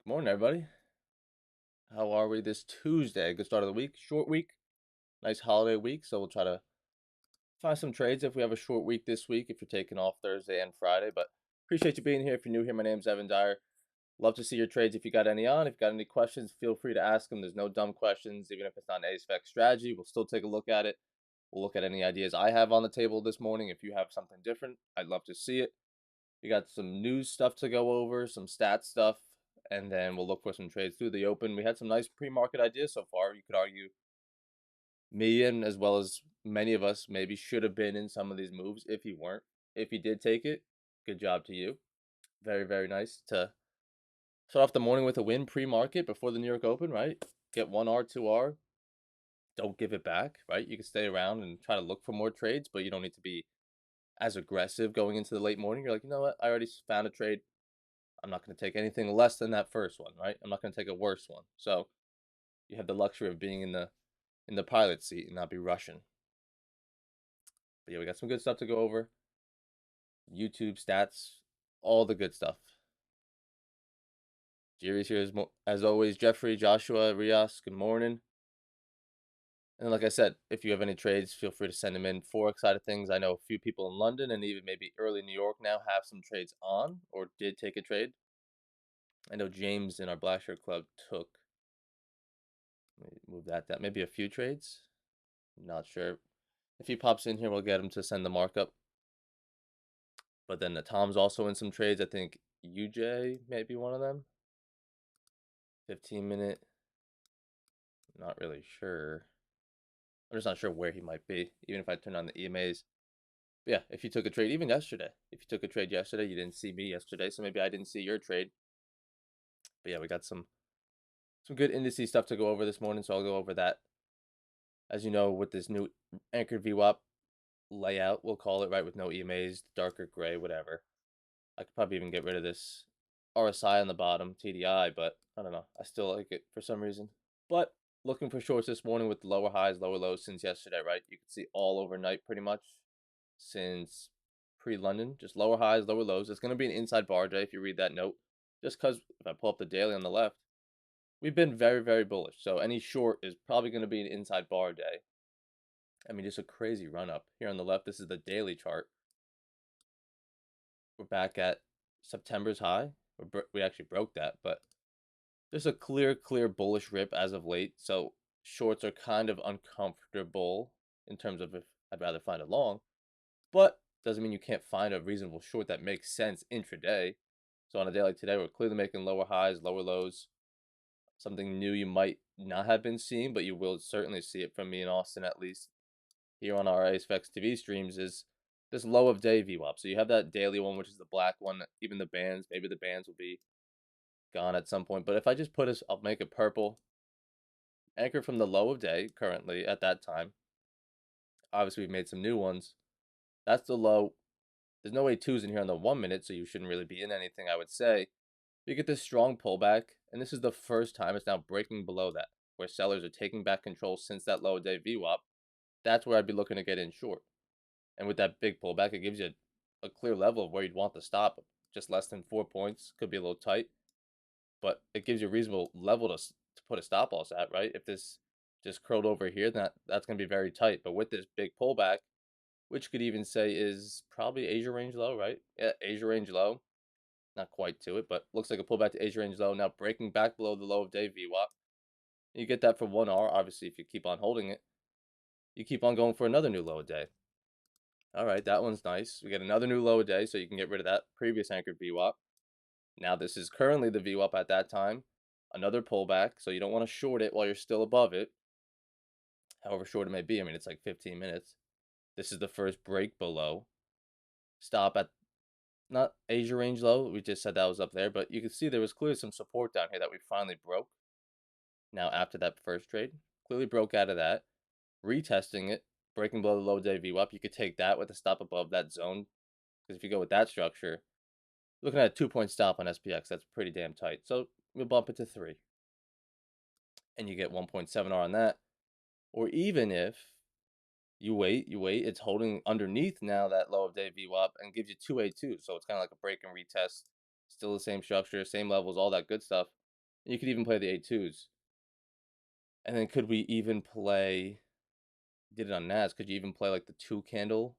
Morning, everybody. How are we this Tuesday? Good start of the week. Short week. Nice holiday week. So we'll try to find some trades if we have a short week this week, if you're taking off Thursday and Friday. But appreciate you being here. If you're new here, my name's Evan Dyer. Love to see your trades if you got any on. If you got any questions, feel free to ask them. There's no dumb questions. Even if it's not an ASFX strategy, we'll still take a look at it. We'll look at any ideas I have on the table this morning. If you have something different, I'd love to see it. We got some news stuff to go over, some stats stuff, and then we'll look for some trades through the open. We had some nice pre-market ideas so far. You could argue me and as well as many of us maybe should have been in some of these moves if you weren't. If you did take it, good job to you. Very, very nice to start off the morning with a win pre-market before the New York Open, right? Get 1R, 2R. Don't give it back, right? You can stay around and try to look for more trades, but you don't need to be as aggressive going into the late morning. You're like, you know what? I already found a trade. I'm not going to take anything less than that first one, right? I'm not going to take a worse one. So you have the luxury of being in the pilot seat and not be rushing. But yeah, we got some good stuff to go over. YouTube stats, all the good stuff. Jerry's here as always. Jeffrey, Joshua, Rias, good morning. And like I said, if you have any trades, feel free to send them in. Forex side of things, I know a few people in London and even maybe early New York now have some trades on or did take a trade. I know James in our Black Shirt Club took, let me move that, maybe a few trades. Not sure. If he pops in here, we'll get him to send the markup. But then the Tom's also in some trades. I think UJ may be one of them. 15-minute. Not really sure. I'm just not sure where he might be, even if I turn on the EMAs. But yeah, if you took a trade, even yesterday. If you took a trade yesterday, you didn't see me yesterday, so maybe I didn't see your trade. But yeah, we got some good indices stuff to go over this morning, so I'll go over that. As you know, with this new anchored VWAP layout, we'll call it, right, with no EMAs, darker gray, whatever. I could probably even get rid of this RSI on the bottom, TDI, but I don't know. I still like it for some reason. But looking for shorts this morning with lower highs, lower lows since yesterday, right? You can see all overnight pretty much since pre-London. Just lower highs, lower lows. It's going to be an inside bar day if you read that note. Just because if I pull up the daily on the left, we've been very, very bullish. So any short is probably going to be an inside bar day. I mean, just a crazy run up. Here on the left, this is the daily chart. We're back at September's high. We actually broke that, but there's a clear bullish rip as of late. So shorts are kind of uncomfortable in terms of if I'd rather find a long, but doesn't mean you can't find a reasonable short that makes sense intraday. So on a day like today, we're clearly making lower highs, lower lows. Something new you might not have been seeing, but you will certainly see it from me and Austin at least here on our ASFX TV streams is this low of day VWAP. So you have that daily one, which is the black one. Even the bands, maybe the bands will be gone at some point. But if I just put this, I'll make it purple. Anchor from the low of day currently at that time. Obviously, we've made some new ones. That's the low. There's no A2s in here on the 1 minute, so you shouldn't really be in anything, I would say. You get this strong pullback, and this is the first time it's now breaking below that, where sellers are taking back control since that low of day VWAP. That's where I'd be looking to get in short. And with that big pullback, it gives you a clear level of where you'd want to stop. Just less than 4 points. Could be a little tight. But it gives you a reasonable level to put a stop loss at, right? If this just curled over here, then that's going to be very tight. But with this big pullback, which could even say is probably Asia range low, right? Yeah, Asia range low. Not quite to it, but looks like a pullback to Asia range low. Now breaking back below the low of day VWAP. You get that for 1R. Obviously, if you keep on holding it, you keep on going for another new low of day. All right, that one's nice. We get another new low a day, so you can get rid of that previous anchored VWAP. Now this is currently the VWAP at that time. Another pullback, so you don't want to short it while you're still above it. However short it may be. I mean, it's like 15 minutes. This is the first break below. Stop at not Asia range low. We just said that was up there, but you can see there was clearly some support down here that we finally broke. Now after that first trade, clearly broke out of that. Retesting it, breaking below the low day VWAP. You could take that with a stop above that zone. Because if you go with that structure, looking at a 2-point stop on SPX, that's pretty damn tight. So we'll bump it to 3. And you get 1.7R on that. Or even if you wait, it's holding underneath now that low of day VWAP and gives you 2A2. So it's kind of like a break and retest. Still the same structure, same levels, all that good stuff. And you could even play the A2s. And then could we even play, did it on NAS, could you even play like the 2 candle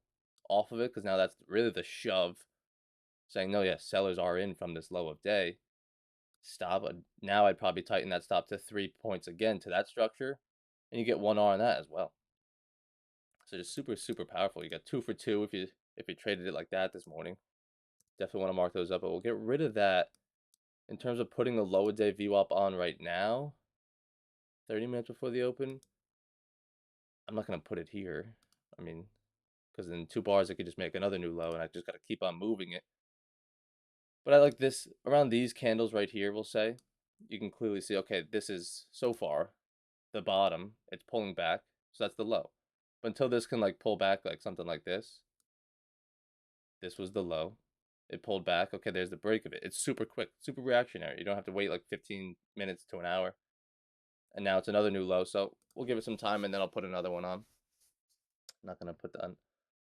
off of it? Because now that's really the shove saying, no, yes, sellers are in from this low of day. Stop. Now I'd probably tighten that stop to 3 points again to that structure. And you get 1R on that as well. So just super, super powerful. You got 2 for 2 if you traded it like that this morning. Definitely want to mark those up, but we'll get rid of that. In terms of putting the low of day VWAP on right now, 30 minutes before the open, I'm not going to put it here. I mean, because in 2 bars, I could just make another new low, and I just got to keep on moving it. But I like this, around these candles right here, we'll say, you can clearly see, okay, this is, so far, the bottom. It's pulling back, so that's the low. But until this can, like, pull back, like, something like this was the low. It pulled back. Okay, there's the break of it. It's super quick, super reactionary. You don't have to wait, like, 15 minutes to an hour. And now it's another new low, so we'll give it some time, and then I'll put another one on. I'm not going to put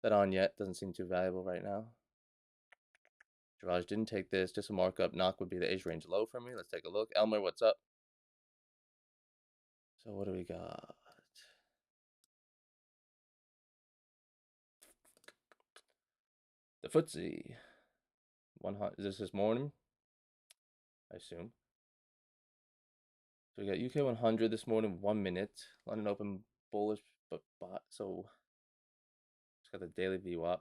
that on yet. Doesn't seem too valuable right now. Girage didn't take this. Just a markup. Knock would be the Asia range low for me. Let's take a look. Elmer, what's up? So what do we got? The FTSE 100. Is this morning? I assume. So we got UK 100 this morning, 1 minute. London open bullish, but so it's got the daily VWAP.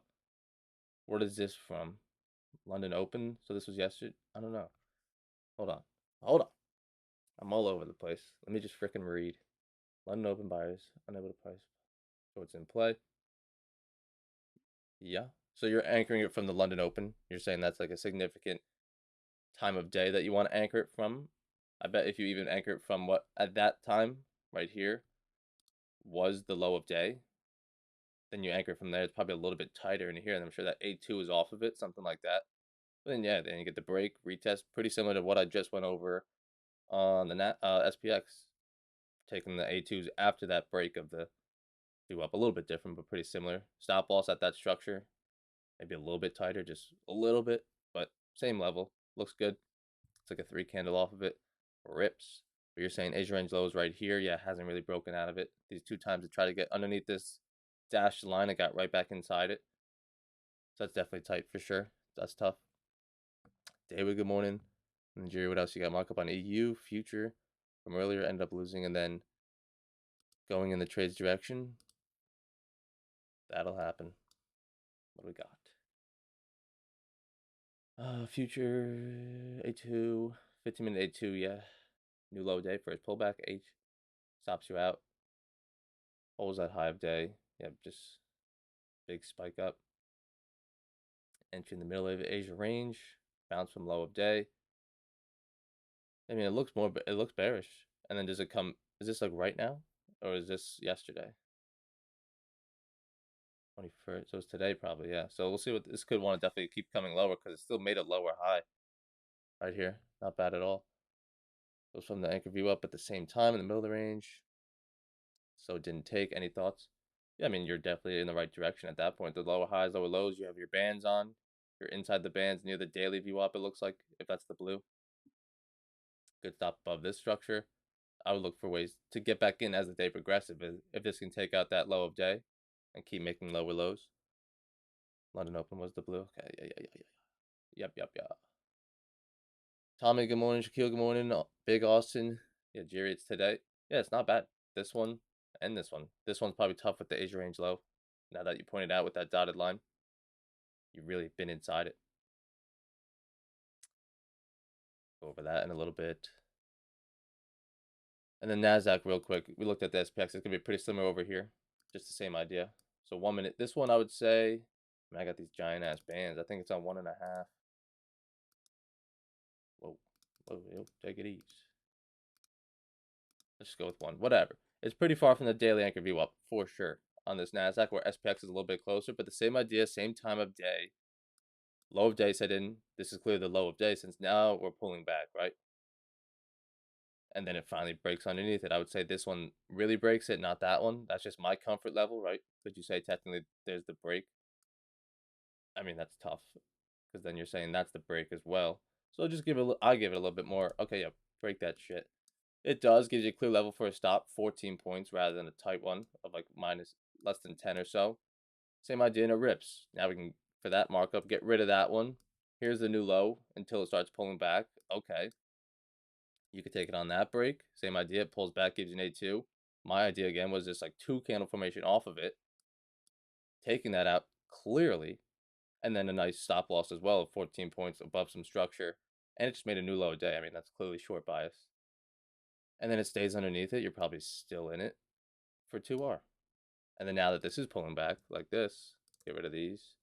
What is this from? London open. So this was yesterday. I don't know. Hold on. I'm all over the place. Let me just freaking read. London open buyers unable to price. So it's in play. Yeah. So you're anchoring it from the London open. You're saying that's like a significant time of day that you want to anchor it from. I bet if you even anchor it from what at that time right here was the low of day, then you anchor from there. It's probably a little bit tighter in here, and I'm sure that A2 is off of it, something like that. But then yeah, then you get the break, retest, pretty similar to what I just went over on the SPX, taking the A2s after that break of the do up, a little bit different, but pretty similar. Stop loss at that structure, maybe a little bit tighter, just a little bit, but same level. Looks good. It's like a 3 candle off of it. Rips. But you're saying Asia range lows right here. Yeah, hasn't really broken out of it. These 2 times to try to get underneath this dashed line, it got right back inside it. So that's definitely tight for sure. That's tough. David, good morning. Nigeria, what else you got? Markup on EU, future from earlier, ended up losing, and then going in the trade's direction. That'll happen. What do we got? Future A2, 15-minute A2, yeah. New low day for its pullback. H stops you out. Holds that high of day. Yeah, just big spike up. Entry in the middle of Asia range. Bounce from low of day. I mean, it looks bearish. And then does it come, is this like right now? Or is this yesterday? 21st, so it's today probably, yeah. So we'll see what, this could want to definitely keep coming lower because it still made a lower high right here. Not bad at all. Goes from the anchor view up at the same time in the middle of the range. So it didn't take. Any thoughts? Yeah, I mean, you're definitely in the right direction at that point. The lower highs, lower lows, you have your bands on. You're inside the bands near the daily VWAP, it looks like, if that's the blue. Good stop above this structure. I would look for ways to get back in as the day progresses if this can take out that low of day and keep making lower lows. London Open was the blue. Okay, yeah. Yep. Tommy, good morning. Shaquille, good morning. Big Austin. Yeah, Jerry, it's today. Yeah, it's not bad. This one and this one. This one's probably tough with the Asia range low. Now that you pointed out with that dotted line, you've really been inside it. Go over that in a little bit. And then NASDAQ real quick. We looked at the SPX. It's going to be pretty similar over here. Just the same idea. So 1 minute. This one I would say, I got these giant ass bands. I think it's on 1.5. Whoa, take it easy. Let's just go with 1. Whatever. It's pretty far from the daily anchor view up for sure on this NASDAQ, where SPX is a little bit closer, but the same idea, same time of day. Low of day set in. This is clearly the low of day since now we're pulling back, right? And then it finally breaks underneath it. I would say this one really breaks it, not that one. That's just my comfort level, right? Could you say technically there's the break? I mean, that's tough because then you're saying that's the break as well. So just I give it a little bit more. Okay, yeah, break that shit. It does, gives you a clear level for a stop, 14 points rather than a tight one of like minus less than 10 or so. Same idea in a rips. Now we can, for that markup, get rid of that one. Here's the new low until it starts pulling back. Okay. You could take it on that break. Same idea. It pulls back, gives you an A2. My idea again was just like 2 candle formation off of it. Taking that out clearly. And then a nice stop loss as well of 14 points above some structure. And it just made a new low day. I mean, that's clearly short bias. And then it stays underneath it. You're probably still in it for 2R. And then now that this is pulling back like this, get rid of these.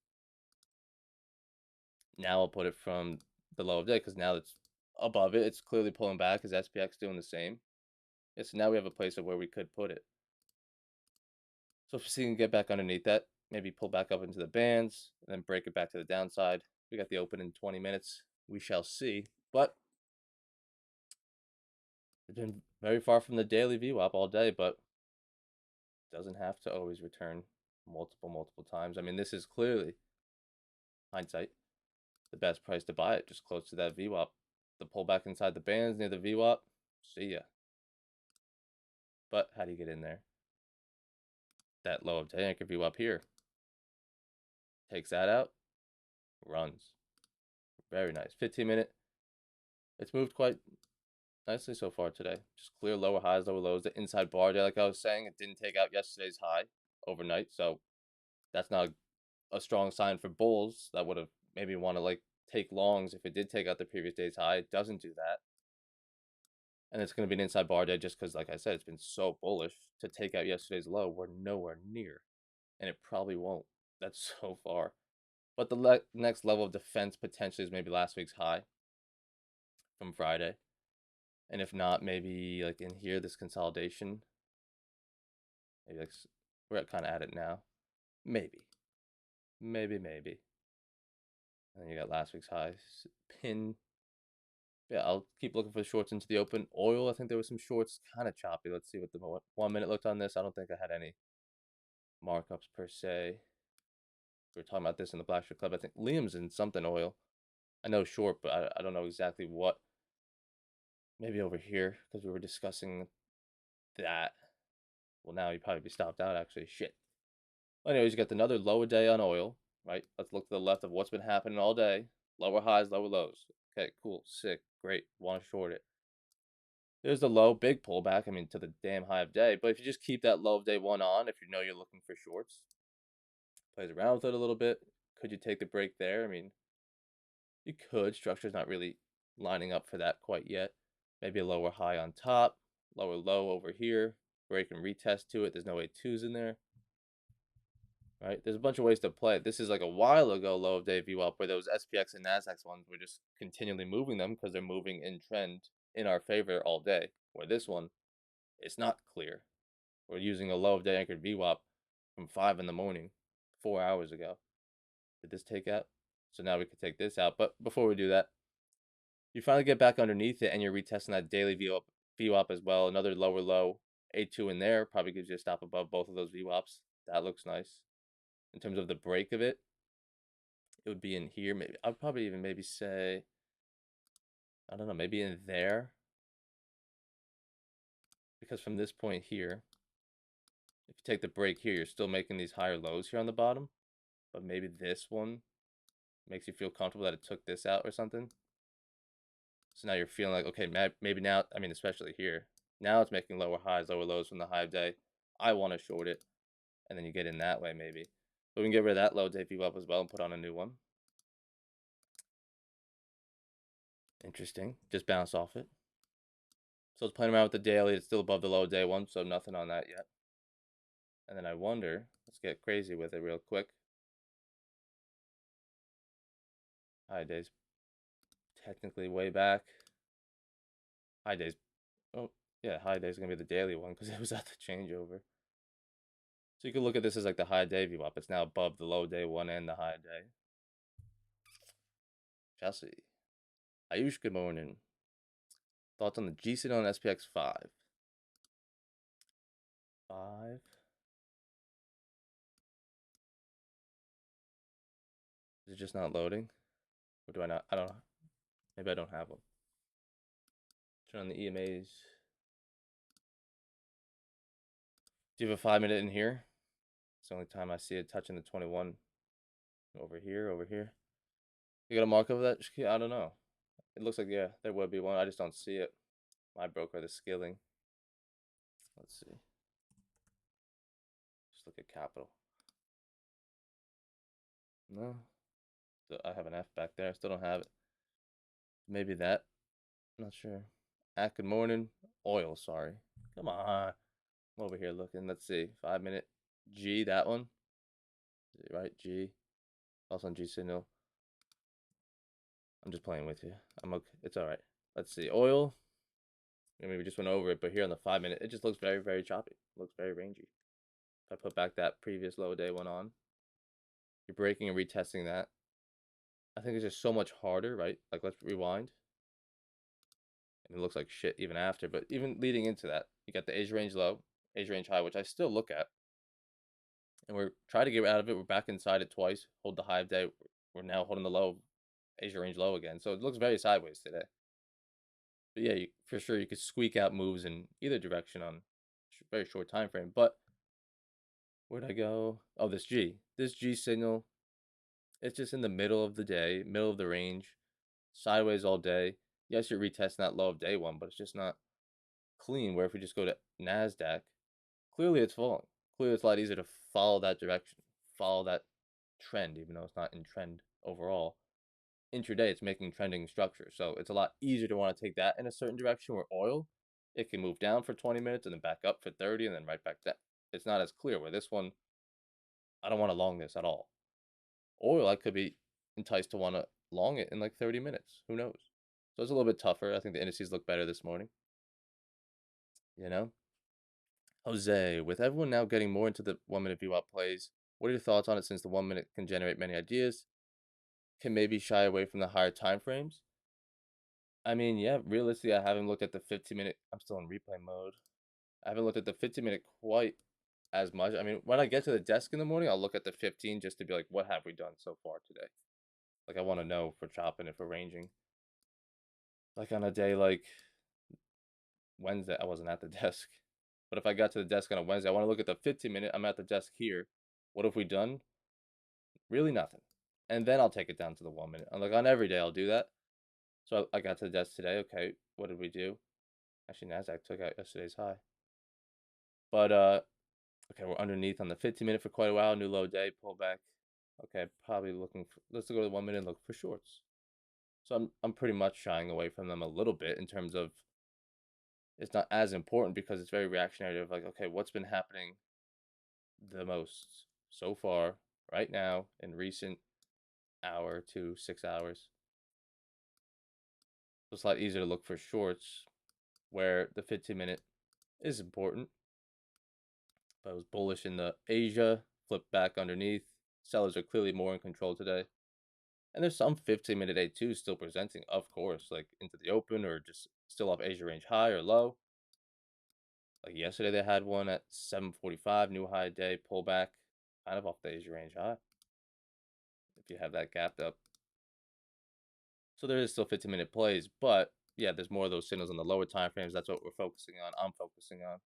Now I'll put it from the low of day because now it's above it. It's clearly pulling back. Is SPX doing the same? Yeah, so now we have a place of where we could put it. So if we can get back underneath that, maybe pull back up into the bands, and then break it back to the downside. We got the open in 20 minutes. We shall see. But it's been very far from the daily VWAP all day, but doesn't have to always return multiple times. I mean, this is clearly, hindsight, the best price to buy it, just close to that VWAP. The pullback inside the bands near the VWAP, see ya. But how do you get in there? That low of day anchor VWAP here. Takes that out, runs. Very nice. 15-minute. It's moved quite nicely so far today. Just clear lower highs, lower lows. The inside bar day, like I was saying, it didn't take out yesterday's high overnight. So that's not a strong sign for bulls. That would have maybe want to like take longs if it did take out the previous day's high. It doesn't do that. And it's going to be an inside bar day just because, like I said, it's been so bullish. To take out yesterday's low, we're nowhere near. And it probably won't. That's so far. But the next level of defense potentially is maybe last week's high from Friday. And if not, maybe like in here, this consolidation. Maybe like we're kind of at it now. Maybe. And then you got last week's high. Pin. Yeah, I'll keep looking for the shorts into the open. Oil, I think there was some shorts, kind of choppy. Let's see what the 1 minute looked on this. I don't think I had any markups per se. We were talking about this in the Black Shirt Club. I think Liam's in something oil. I know short, but I don't know exactly what. Maybe over here, because we were discussing that. Well, now you'd probably be stopped out, actually. Shit. Well, anyways, you got another lower day on oil, right? Let's look to the left of what's been happening all day. Lower highs, lower lows. Okay, cool, sick, great. Want to short it. There's the low, big pullback, I mean, to the damn high of day. But if you just keep that low of day one on, if you know you're looking for shorts, plays around with it a little bit. Could you take the break there? I mean, you could. Structure's not really lining up for that quite yet. Maybe a lower high on top, lower low over here. Break and retest to it. There's no A2s in there. Right? There's a bunch of ways to play it. This is like a while ago low of day VWAP where those SPX and NASDAQ ones were just continually moving them because they're moving in trend in our favor all day. Where this one, it's not clear. We're using a low of day anchored VWAP from 5 in the morning, 4 hours ago. Did this take out? So now we could take this out. But before we do that, you finally get back underneath it and you're retesting that daily VWAP as well. Another lower low, A2 in there, probably gives you a stop above both of those VWAPs. That looks nice. In terms of the break of it, it would be in here. Maybe I'd probably even maybe say, I don't know, maybe in there. Because from this point here, if you take the break here, you're still making these higher lows here on the bottom. But maybe this one makes you feel comfortable that it took this out or something. So now you're feeling like, okay, maybe now, I mean, especially here, now it's making lower highs, lower lows from the high of day. I want to short it. And then you get in that way, maybe. But we can get rid of that low day VWAP as well and put on a new one. Interesting. Just bounce off it. So it's playing around with the daily. It's still above the low day one, so nothing on that yet. And then I wonder, let's get crazy with it real quick. High days technically way back. High days, oh yeah, high days going to be the daily one because it was at the changeover. So you can look at this as like the high day VWAP. It's now above the low day one and the high day. Chelsea. Ayush, good morning. Thoughts on the GC on SPX 5? 5. Is it just not loading? Or do I not? I don't know. Maybe I don't have one. Turn on the EMAs. Do you have a 5-minute in here? It's the only time I see it touching the 21. Over here, over here. You got a mark of that? I don't know. It looks like, yeah, there would be one. I just don't see it. My broker, the skilling. Let's see. Just look at capital. No. I have an F back there. I still don't have it. Maybe that. I'm not sure. Good morning. Oil, sorry. Come on. I'm over here looking. Let's see. 5-minute. G, that one. Is it right? G. Also on G signal. I'm just playing with you. I'm okay. It's all right. Let's see. Oil. I mean, we just went over it, but here on the 5-minute, it just looks very, very choppy. It looks very rangy. If I put back that previous low day one on, you're breaking and retesting that. I think it's just so much harder, right? Like, let's rewind. And it looks like shit even after, but even leading into that, you got the Asia range low, Asia range high, which I still look at. And we're trying to get out of it. We're back inside it twice. Hold the high of day. We're now holding the low, Asia range low again. So it looks very sideways today. But yeah, for sure you could squeak out moves in either direction on a very short time frame. But where'd I go? Oh, this G signal. It's just in the middle of the day, middle of the range, sideways all day. Yes, you're retesting that low of day one, but it's just not clean. Where if we just go to NASDAQ, clearly it's falling. Clearly it's a lot easier to follow that direction, follow that trend, even though it's not in trend overall. Intraday, it's making trending structure. So it's a lot easier to want to take that in a certain direction, where oil, it can move down for 20 minutes and then back up for 30 and then right back down. It's not as clear. Where this one, I don't want to long this at all. Oil, I could be enticed to want to long it in like 30 minutes. Who knows? So it's a little bit tougher. I think the indices look better this morning. You know? Jose, with everyone now getting more into the 1-minute VWAP plays, what are your thoughts on it, since the 1-minute can generate many ideas? Can maybe shy away from the higher time frames? I mean, yeah, realistically, I haven't looked at the 15-minute. I'm still in replay mode. I haven't looked at the 15-minute quite as much. I mean, when I get to the desk in the morning, I'll look at the 15 just to be like, what have we done so far today? Like, I want to know if we're chopping, if we're ranging. Like, on a day like Wednesday, I wasn't at the desk. But if I got to the desk on a Wednesday, I want to look at the 15-minute. I'm at the desk here. What have we done? Really nothing. And then I'll take it down to the 1-minute. Like, on every day, I'll do that. So I got to the desk today. Okay, what did we do? Actually, NASDAQ took out yesterday's high. But, okay, we're underneath on the 15-minute for quite a while. New low day, pullback. Okay, probably looking for, let's go to the 1-minute and look for shorts. So I'm pretty much shying away from them a little bit, in terms of it's not as important because it's very reactionary of like, okay, what's been happening the most so far right now in recent hour to 6 hours. So it's a lot easier to look for shorts, where the 15-minute is important. But I was bullish in the Asia, flipped back underneath. Sellers are clearly more in control today. And there's some 15-minute A2 still presenting, of course, like into the open or just still off Asia range high or low. Like yesterday, they had one at 745, new high day, pullback, kind of off the Asia range high. If you have that gapped up. So there is still 15-minute plays, but yeah, there's more of those signals on the lower time frames. That's what we're focusing on. I'm focusing on.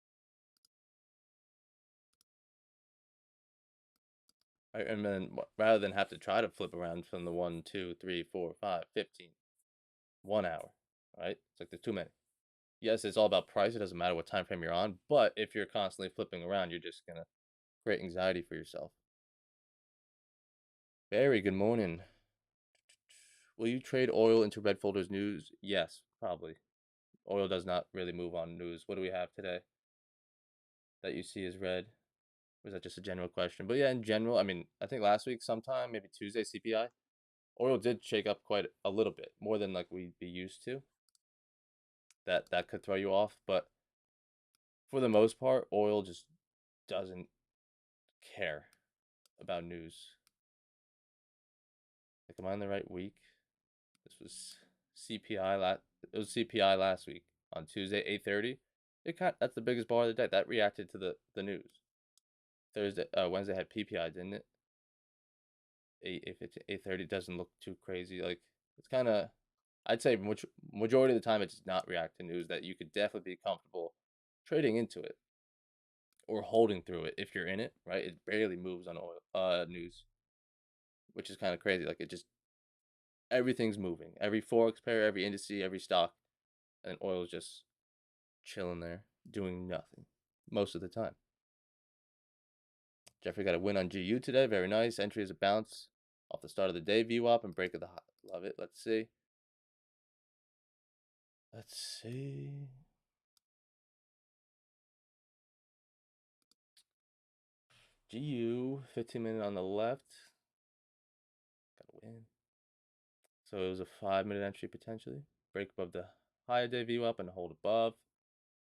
Right, and then rather than have to try to flip around from the 1, 2, 3, 4, 5, 15, 1 hour, right? It's like there's too many. Yes, it's all about price. It doesn't matter what time frame you're on, but if you're constantly flipping around, you're just gonna create anxiety for yourself. Very good morning. Will you trade oil into red folders news? Yes, probably. Oil does not really move on news. What do we have today that you see as red? Or is that just a general question? But yeah, in general, I mean, I think last week sometime, maybe Tuesday, CPI, oil did shake up quite a little bit, more than like we'd be used to. That could throw you off, but for the most part, oil just doesn't care about news. Like, am I in the right week? This was CPI last. It was CPI last week on Tuesday, 8:30. That's the biggest bar of the day. That reacted to the news. Wednesday had PPI, didn't it? 8:30 doesn't look too crazy. Like, it's kind of I'd say majority of the time it does not react to news that you could definitely be comfortable trading into it or holding through it if you're in it, right? It barely moves on oil news, which is kind of crazy. Like it just everything's moving. Every forex pair, every indice, every stock, and oil is just chilling there, doing nothing most of the time. Jeffrey got a win on GU today. Very nice. Entry is a bounce off the start of the day. VWAP and break of the high. Love it. Let's see. Let's see. GU, 15-minute on the left. Got a win. So it was a 5-minute entry potentially. Break above the higher day VWAP and hold above.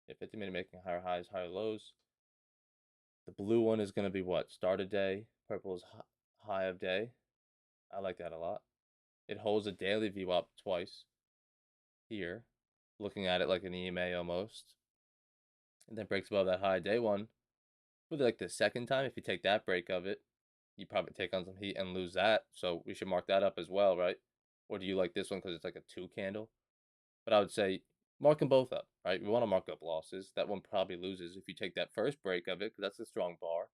Yeah, 50-minute making higher highs, higher lows. The blue one is going to be what? Start of day. Purple is high of day. I like that a lot. It holds a daily VWAP twice here. Looking at it like an EMA almost. And then breaks above that high day one. For like the second time, if you take that break of it, you probably take on some heat and lose that. So we should mark that up as well, right? Or do you like this one because it's like a 2 candle? But I would say mark them both up, right? We want to mark up losses. That one probably loses if you take that first break of it because that's a strong bar.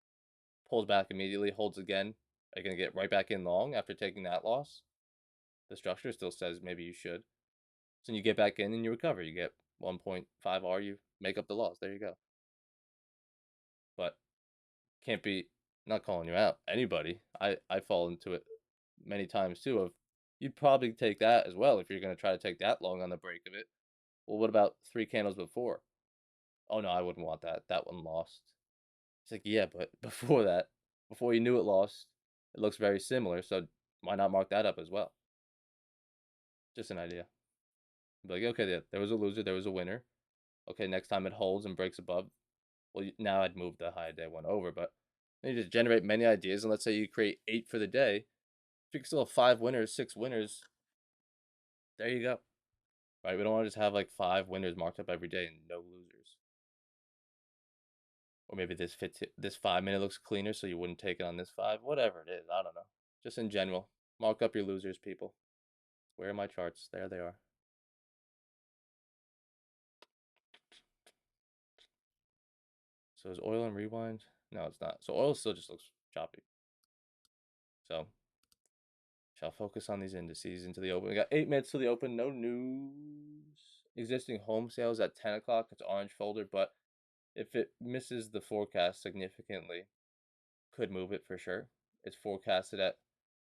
Pulls back immediately, holds again. Are you going to get right back in long after taking that loss? The structure still says maybe you should. So you get back in and you recover. You get 1.5 R, you make up the loss. There you go. But can't be not calling you out. Anybody. I fall into it many times too of you'd probably take that as well if you're going to try to take that long on the break of it. Well, what about 3 candles before? Oh no, I wouldn't want that. That one lost. It's like, yeah, but before that, before you knew it lost, it looks very similar. So why not mark that up as well? Just an idea. Be like, okay, there was a loser, there was a winner. Okay, next time it holds and breaks above. Well, now I'd move the high day one over, but you just generate many ideas. And let's say you create 8 for the day. If you can still have 5 winners, 6 winners, there you go. Right? We don't want to just have like 5 winners marked up every day and no losers. Or maybe this 5-minute looks cleaner, so you wouldn't take it on this 5. Whatever it is, I don't know. Just in general, mark up your losers, people. Where are my charts? There they are. So is oil and rewind? No, it's not. So oil still just looks choppy. So shall focus on these indices into the open. We got 8 minutes to the open. No news. Existing home sales at 10 o'clock. It's orange folder, but if it misses the forecast significantly, could move it for sure. It's forecasted at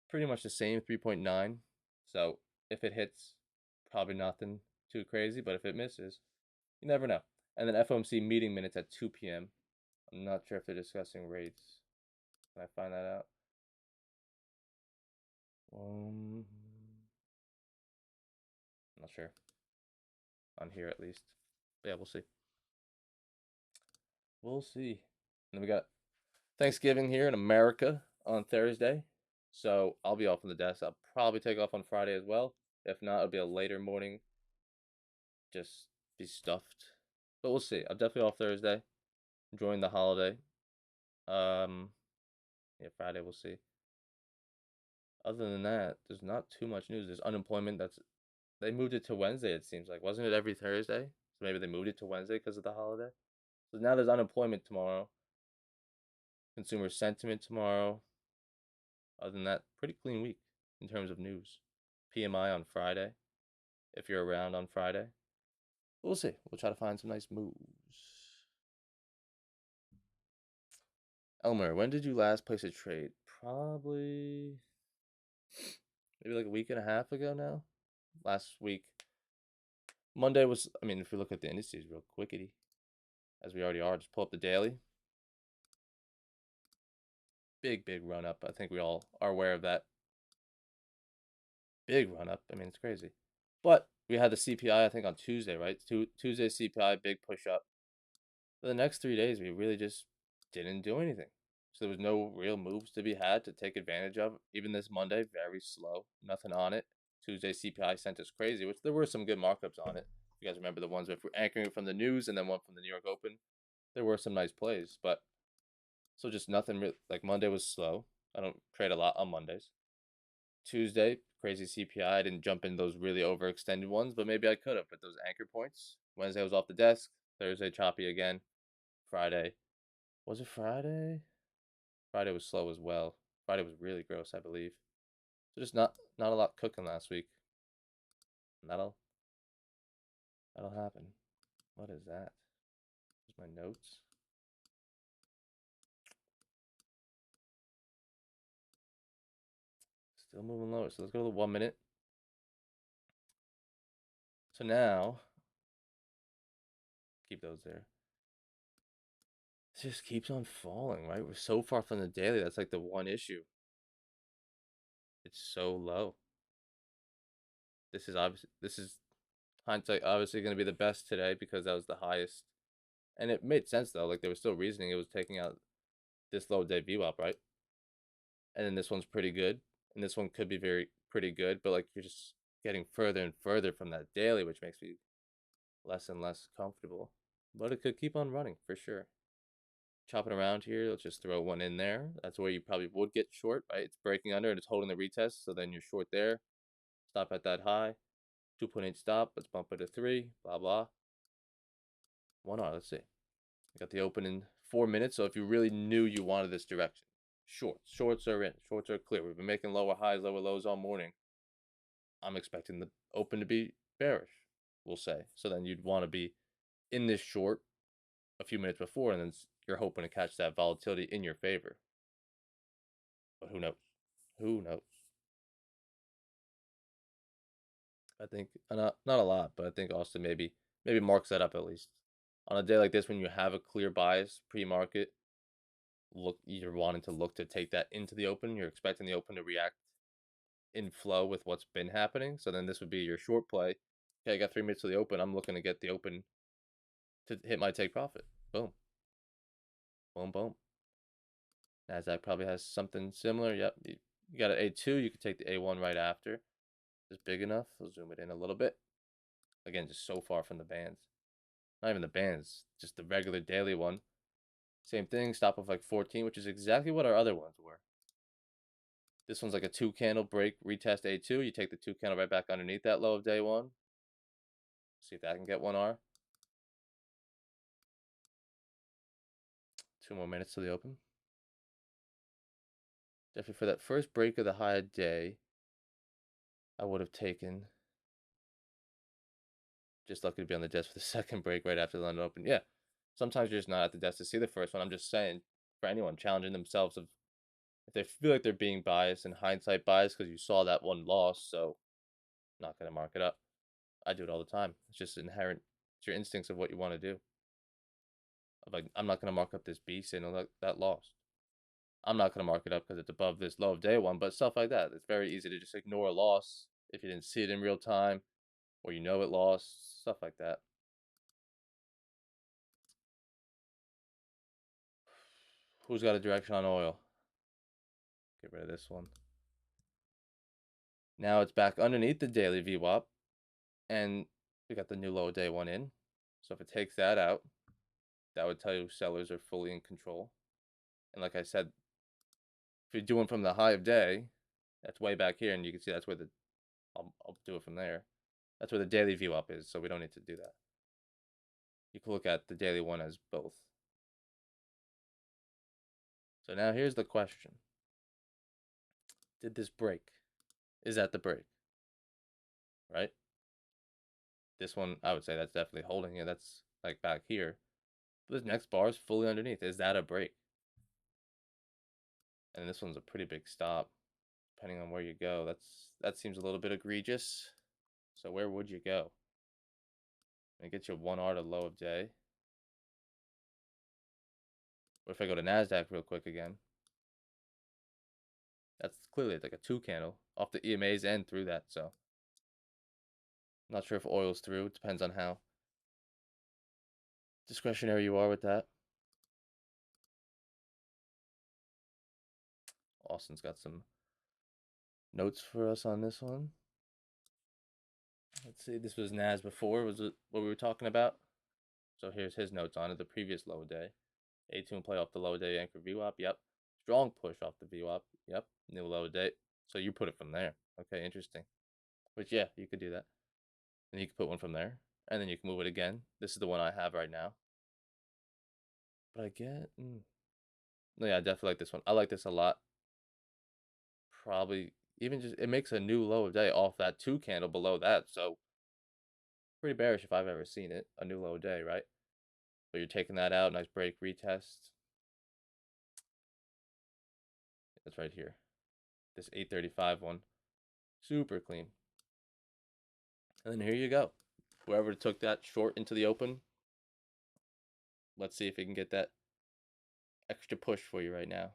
pretty much the same 3.9. So if it hits, probably nothing too crazy. But if it misses, you never know. And then FOMC meeting minutes at 2 p.m. I'm not sure if they're discussing rates. Can I find that out? I'm not sure. On here at least. But yeah, we'll see. We'll see. And then we got Thanksgiving here in America on Thursday. So I'll be off on the desk. I'll probably take off on Friday as well. If not, it'll be a later morning. Just be stuffed. But we'll see. I'm definitely off Thursday. Enjoying the holiday. Yeah, Friday we'll see. Other than that, there's not too much news. There's unemployment they moved it to Wednesday, it seems like. Wasn't it every Thursday? So maybe they moved it to Wednesday because of the holiday. So now there's unemployment tomorrow. Consumer sentiment tomorrow. Other than that, pretty clean week in terms of news. PMI on Friday, if you're around on Friday. We'll see. We'll try to find some nice moves. Elmer, when did you last place a trade? Probably maybe like a week and a half ago now. Last week. Monday was, I mean, if we look at the indices real quickity, as we already are, just pull up the daily. Big run up. I think we all are aware of that. Big run up. I mean, it's crazy. But we had the CPI, I think, on Tuesday, right? Tuesday CPI, big push up. For the next 3 days, we really just didn't do anything. So there was no real moves to be had to take advantage of. Even this Monday, very slow. Nothing on it. Tuesday CPI sent us crazy, which there were some good markups on it. You guys remember the ones if we're anchoring from the news and then one from the New York Open. There were some nice plays, but so just nothing like Monday was slow. I don't trade a lot on Mondays. Tuesday, crazy CPI. I didn't jump in those really overextended ones, but maybe I could have. But those anchor points. Wednesday was off the desk. Thursday, choppy again. Friday. Was it Friday? Friday was slow as well. Friday was really gross, I believe. So just not a lot cooking last week. And that'll happen. What is that? Here's my notes. Still moving lower. So let's go to the 1 minute. So now, keep those there. It just keeps on falling, right? We're so far from the daily. That's like the one issue. It's so low. This is hindsight obviously going to be the best today because that was the highest. And it made sense though. Like there was still reasoning. It was taking out this low day VWAP, right? And then this one's pretty good. And this one could be pretty good, but like you're just getting further and further from that daily, which makes me less and less comfortable. But it could keep on running for sure. Chopping around here, let's just throw one in there. That's where you probably would get short, right? It's breaking under and it's holding the retest, so then you're short there. Stop at that high. 2.8 stop. Let's bump it to 3. Blah, blah. 1R, let's see. We got the open in 4 minutes, so if you really knew you wanted this direction, shorts are in. Shorts are clear. We've been making lower highs, lower lows all morning. I'm expecting the open to be bearish, we'll say. So then you'd want to be in this short a few minutes before, and then you're hoping to catch that volatility in your favor. But who knows? Who knows? I think not a lot, but I think Austin maybe marks that up at least. On a day like this, when you have a clear bias pre-market, you're wanting to look to take that into the open. You're expecting the open to react in flow with what's been happening. So then this would be your short play. Okay, I got 3 minutes to the open. I'm looking to get the open to hit my take profit. Boom. Boom, boom. NASDAQ probably has something similar. Yep. You got an A2. You could take the A1 right after. It's big enough. We'll zoom it in a little bit. Again, just so far from the bands. Not even the bands, just the regular daily one. Same thing, stop of like 14, which is exactly what our other ones were. This one's like a 2 candle break, retest A2. You take the 2 candle right back underneath that low of day one. See if that can get 1R. 2 more minutes to the open. Definitely for that first break of the high day, I would have taken. Just lucky to be on the desk for the second break right after the London Open. Yeah, sometimes you're just not at the desk to see the first one. I'm just saying, for anyone challenging themselves, if they feel like they're being biased and hindsight biased because you saw that one loss, so not going to mark it up. I do it all the time. It's just inherent. It's your instincts of what you want to do. Like, I'm not going to mark up this beast and that lost. I'm not going to mark it up because it's above this low of day one, but stuff like that. It's very easy to just ignore a loss if you didn't see it in real time or you know it lost, stuff like that. Who's got a direction on oil? Get rid of this one. Now it's back underneath the daily VWAP, and we got the new low day one in. So if it takes that out, that would tell you sellers are fully in control. And like I said, if you're doing from the high of day, that's way back here, and you can see that's where I'll do it from there. That's where the daily VWAP is, so we don't need to do that. You can look at the daily one as both. So now here's the question. Did this break? Is that the break? Right? This one, I would say that's definitely holding it. That's like back here. But this next bar is fully underneath. Is that a break? And this one's a pretty big stop, depending on where you go. That seems a little bit egregious. So where would you go? And get your 1R to low of day. What if I go to NASDAQ real quick again? That's clearly like a 2 candle off the EMAs and through that. So I'm not sure if oil's through. It depends on how discretionary you are with that. Austin's got some notes for us on this one. Let's see. This was NAS before. Was it what we were talking about? So here's his notes on it. The previous low day. A2 play off the low day anchor VWAP. Yep. Strong push off the VWAP. Yep. New low day. So you put it from there. Okay, interesting. Which, yeah, you could do that. And you can put one from there. And then you can move it again. This is the one I have right now. But I get... No, yeah, I definitely like this one. I like this a lot. Probably even just... It makes a new low of day off that 2 candle below that. So pretty bearish if I've ever seen it. A new low of day, right? But you're taking that out. Nice break, retest. That's right here. This 835 one. Super clean. And then here you go. Whoever took that short into the open, let's see if we can get that extra push for you right now.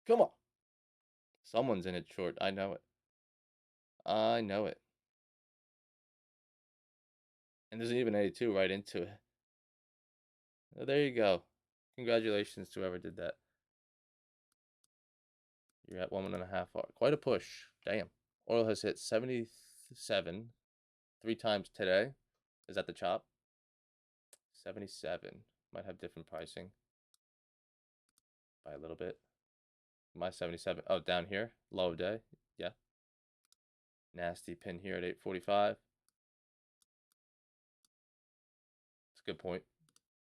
Come on. Someone's in it short. I know it. I know it. And there's even A2 right into it. Oh, there you go. Congratulations to whoever did that. You're at 1.5 hours. Quite a push. Damn. Oil has hit 77 3 times today. Is that the chop? 77. Might have different pricing by a little bit. My 77. Oh, down here. Low of day. Yeah. Nasty pin here at 845. That's a good point.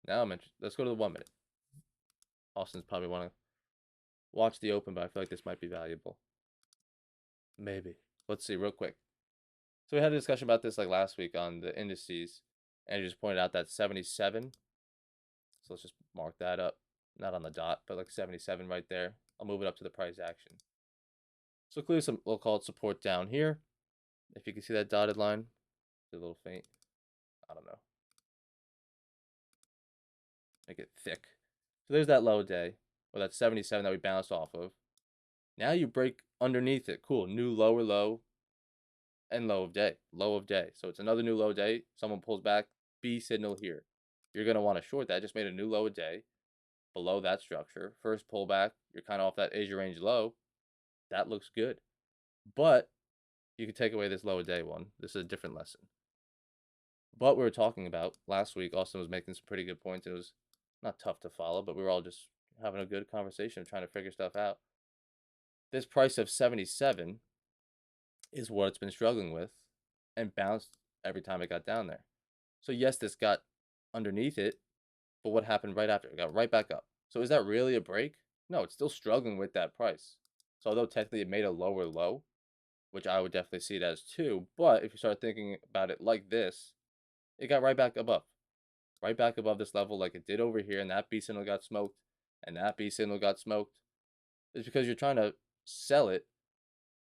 Now I'm interested. Let's go to the 1 minute. Austin's probably want to watch the open, but I feel like this might be valuable. Maybe. Let's see real quick. So we had a discussion about this like last week on the indices, and you just pointed out that 77. So let's just mark that up. Not on the dot, but like 77 right there. I'll move it up to the price action. So clearly some, we'll call it support down here. If you can see that dotted line, it's a little faint. I don't know. Make it thick. So there's that low day, or that 77 that we bounced off of. Now you break underneath it. Cool. New lower low and low of day. Low of day. So it's another new low day. Someone pulls back. B signal here. You're going to want to short that. Just made a new low of day below that structure. First pullback. You're kind of off that Asia range low. That looks good. But you can take away this low of day one. This is a different lesson. But we were talking about last week, Austin was making some pretty good points. It was not tough to follow, but we were all just having a good conversation, trying to figure stuff out. This price of 77 is what it's been struggling with and bounced every time it got down there. So yes, this got underneath it, but what happened right after? It got right back up. So is that really a break? No, it's still struggling with that price. So although technically it made a lower low, which I would definitely see it as too, but if you start thinking about it like this, it got right back above. Right back above this level like it did over here, and that B signal got smoked, and that B signal got smoked. It's because you're trying to sell it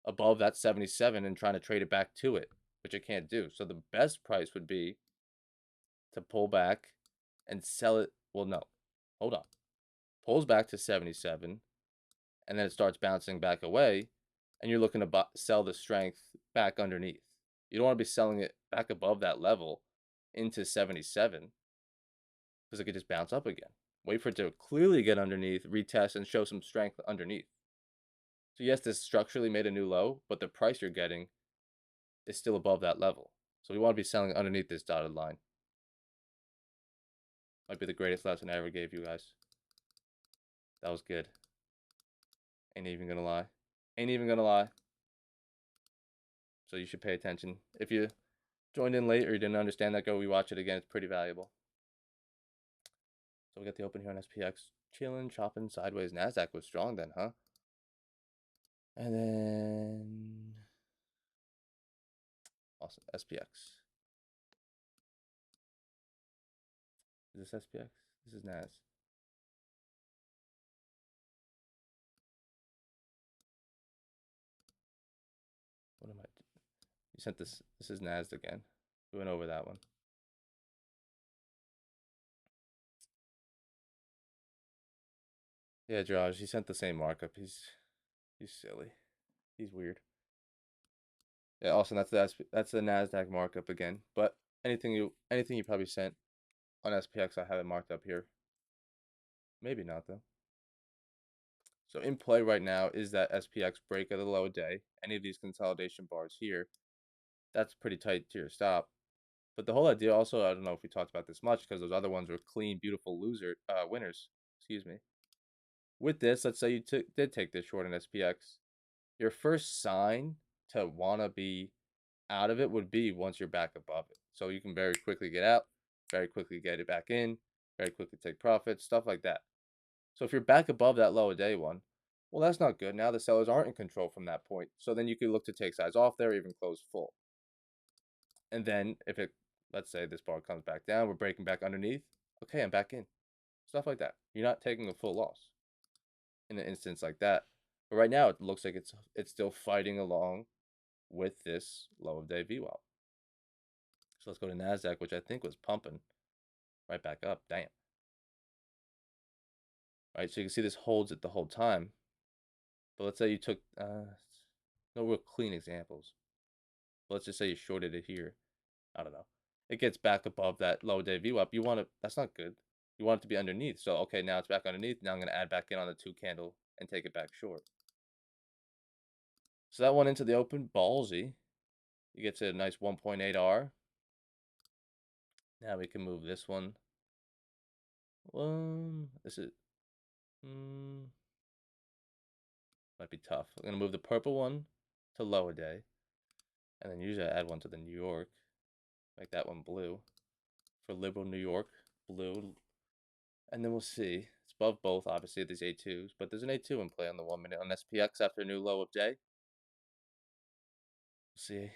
above that 77 and trying to trade it back to it, which it can't do. So the best price would be to pull back and sell it. Well, no, hold on. Pulls back to 77, and then it starts bouncing back away, and you're looking to sell the strength back underneath. You don't want to be selling it back above that level into 77 because it could just bounce up again. Wait for it to clearly get underneath, retest, and show some strength underneath. So yes, this structurally made a new low, but the price you're getting is still above that level. So we want to be selling underneath this dotted line. Might be the greatest lesson I ever gave you guys. That was good. Ain't even gonna lie. Ain't even gonna lie. So you should pay attention. If you joined in late or you didn't understand that, go rewatch it again. It's pretty valuable. So we got the open here on SPX. Chilling, chopping sideways. NASDAQ was strong then, huh? And then... Awesome. SPX. Is this SPX? This is NAS. What am I doing? You sent this. This is NAS again. We went over that one. Yeah, Josh, he sent the same markup. He's silly. He's weird. Yeah, also that's the NASDAQ markup again. But anything you probably sent on SPX, I have it marked up here. Maybe not though. So in play right now is that SPX break of the low day. Any of these consolidation bars here, that's pretty tight to your stop. But the whole idea also, I don't know if we talked about this much because those other ones were clean, beautiful winners. Excuse me. with this, let's say you did take this short in SPX, your first sign to want to be out of it would be once you're back above it. So you can very quickly get out, very quickly get it back in, very quickly take profits, stuff like that. So if you're back above that low of day one, well, that's not good. Now the sellers aren't in control from that point. So then you could look to take size off there, even close full. And then if it, let's say this bar comes back down, we're breaking back underneath. Okay, I'm back in. Stuff like that. You're not taking a full loss in an instance like that. But right now it looks like it's still fighting along with this low of day VWAP. So let's go to NASDAQ, which I think was pumping right back up. Damn. Right, so you can see this holds it the whole time. But let's say you took, no real clean examples. But let's just say you shorted it here. I don't know. It gets back above that low day VWAP. You want it, that's not good. You want it to be underneath. So, okay, now it's back underneath. Now I'm going to add back in on the 2 candle and take it back short. So that one into the open, ballsy. You get to a nice 1.8 R. Now we can move this one. This is might be tough. I'm gonna move the purple one to lower day, and then usually I add one to the New York, make that one blue for liberal New York blue, and then we'll see. It's above both, obviously, these A2s, but there's an A2 in play on the 1 minute on SPX after a new low of day. We'll see.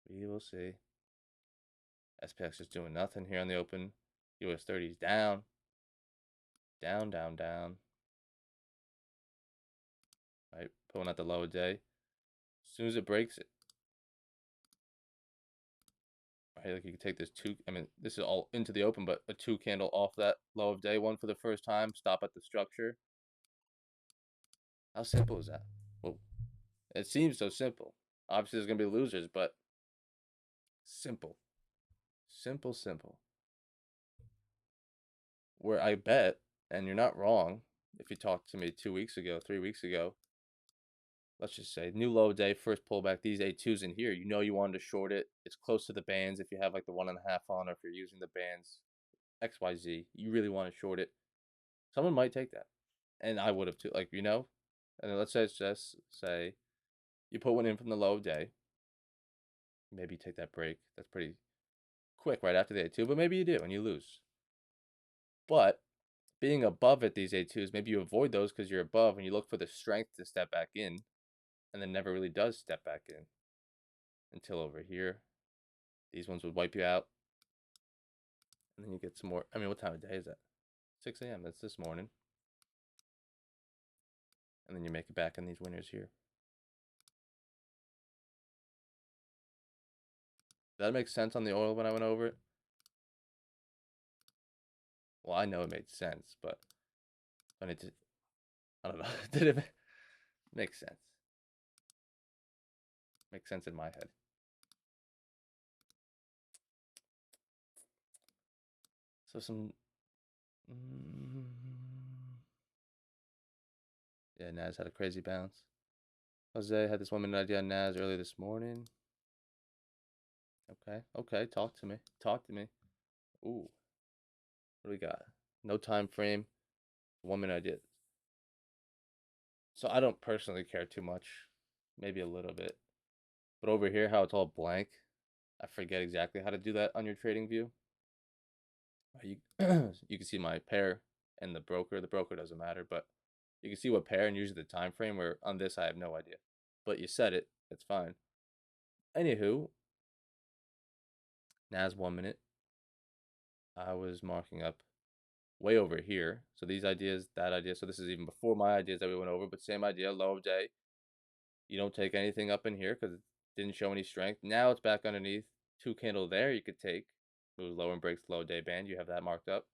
We will see. SPX is doing nothing here on the open. US 30's down. Down, down, down. Right, pulling out the low of day. As soon as it breaks it. Right, like you can take this 2, I mean, this is all into the open, but a 2 candle off that low of day one for the first time. Stop at the structure. How simple is that? Well, it seems so simple. Obviously, there's going to be losers, but simple. Simple, simple. Where I bet, and you're not wrong, if you talked to me 2 weeks ago, 3 weeks ago, let's just say new low day, first pullback, these A2s in here, you know you wanted to short it. It's close to the bands if you have like the 1.5 on, or if you're using the bands XYZ, you really want to short it. Someone might take that. And I would have too, like, you know? And then let's say it's just say you put one in from the low of day. Maybe you take that break. That's pretty quick right after the A2, but maybe you do and you lose. But being above at these A2s, maybe you avoid those because you're above and you look for the strength to step back in, and then never really does step back in until over here. These ones would wipe you out. And then you get some more. I mean, what time of day is that? 6 a.m. That's this morning. And then you make it back in these winners here. Does that make sense on the oil when I went over it? Well, I know it made sense, but when it did, I don't know. Did it make sense? Makes sense in my head. So some, yeah, Nas had a crazy bounce. Jose had this 1 minute idea on Nas earlier this morning. Okay, talk to me. Talk to me. Ooh, what do we got? No time frame. 1 minute idea. So I don't personally care too much, maybe a little bit. But over here, how it's all blank, I forget exactly how to do that on your trading view. You you can see my pair and the broker. The broker doesn't matter, but you can see what pair and usually the time frame. Where on this I have no idea, but you said it. It's fine. Anywho, Nas 1 minute. I was marking up way over here. So these ideas, that idea. So this is even before my ideas that we went over, but same idea, low of day. You don't take anything up in here because it didn't show any strength. Now it's back underneath. 2 candle there you could take. Moves lower and breaks low day band. You have that marked up.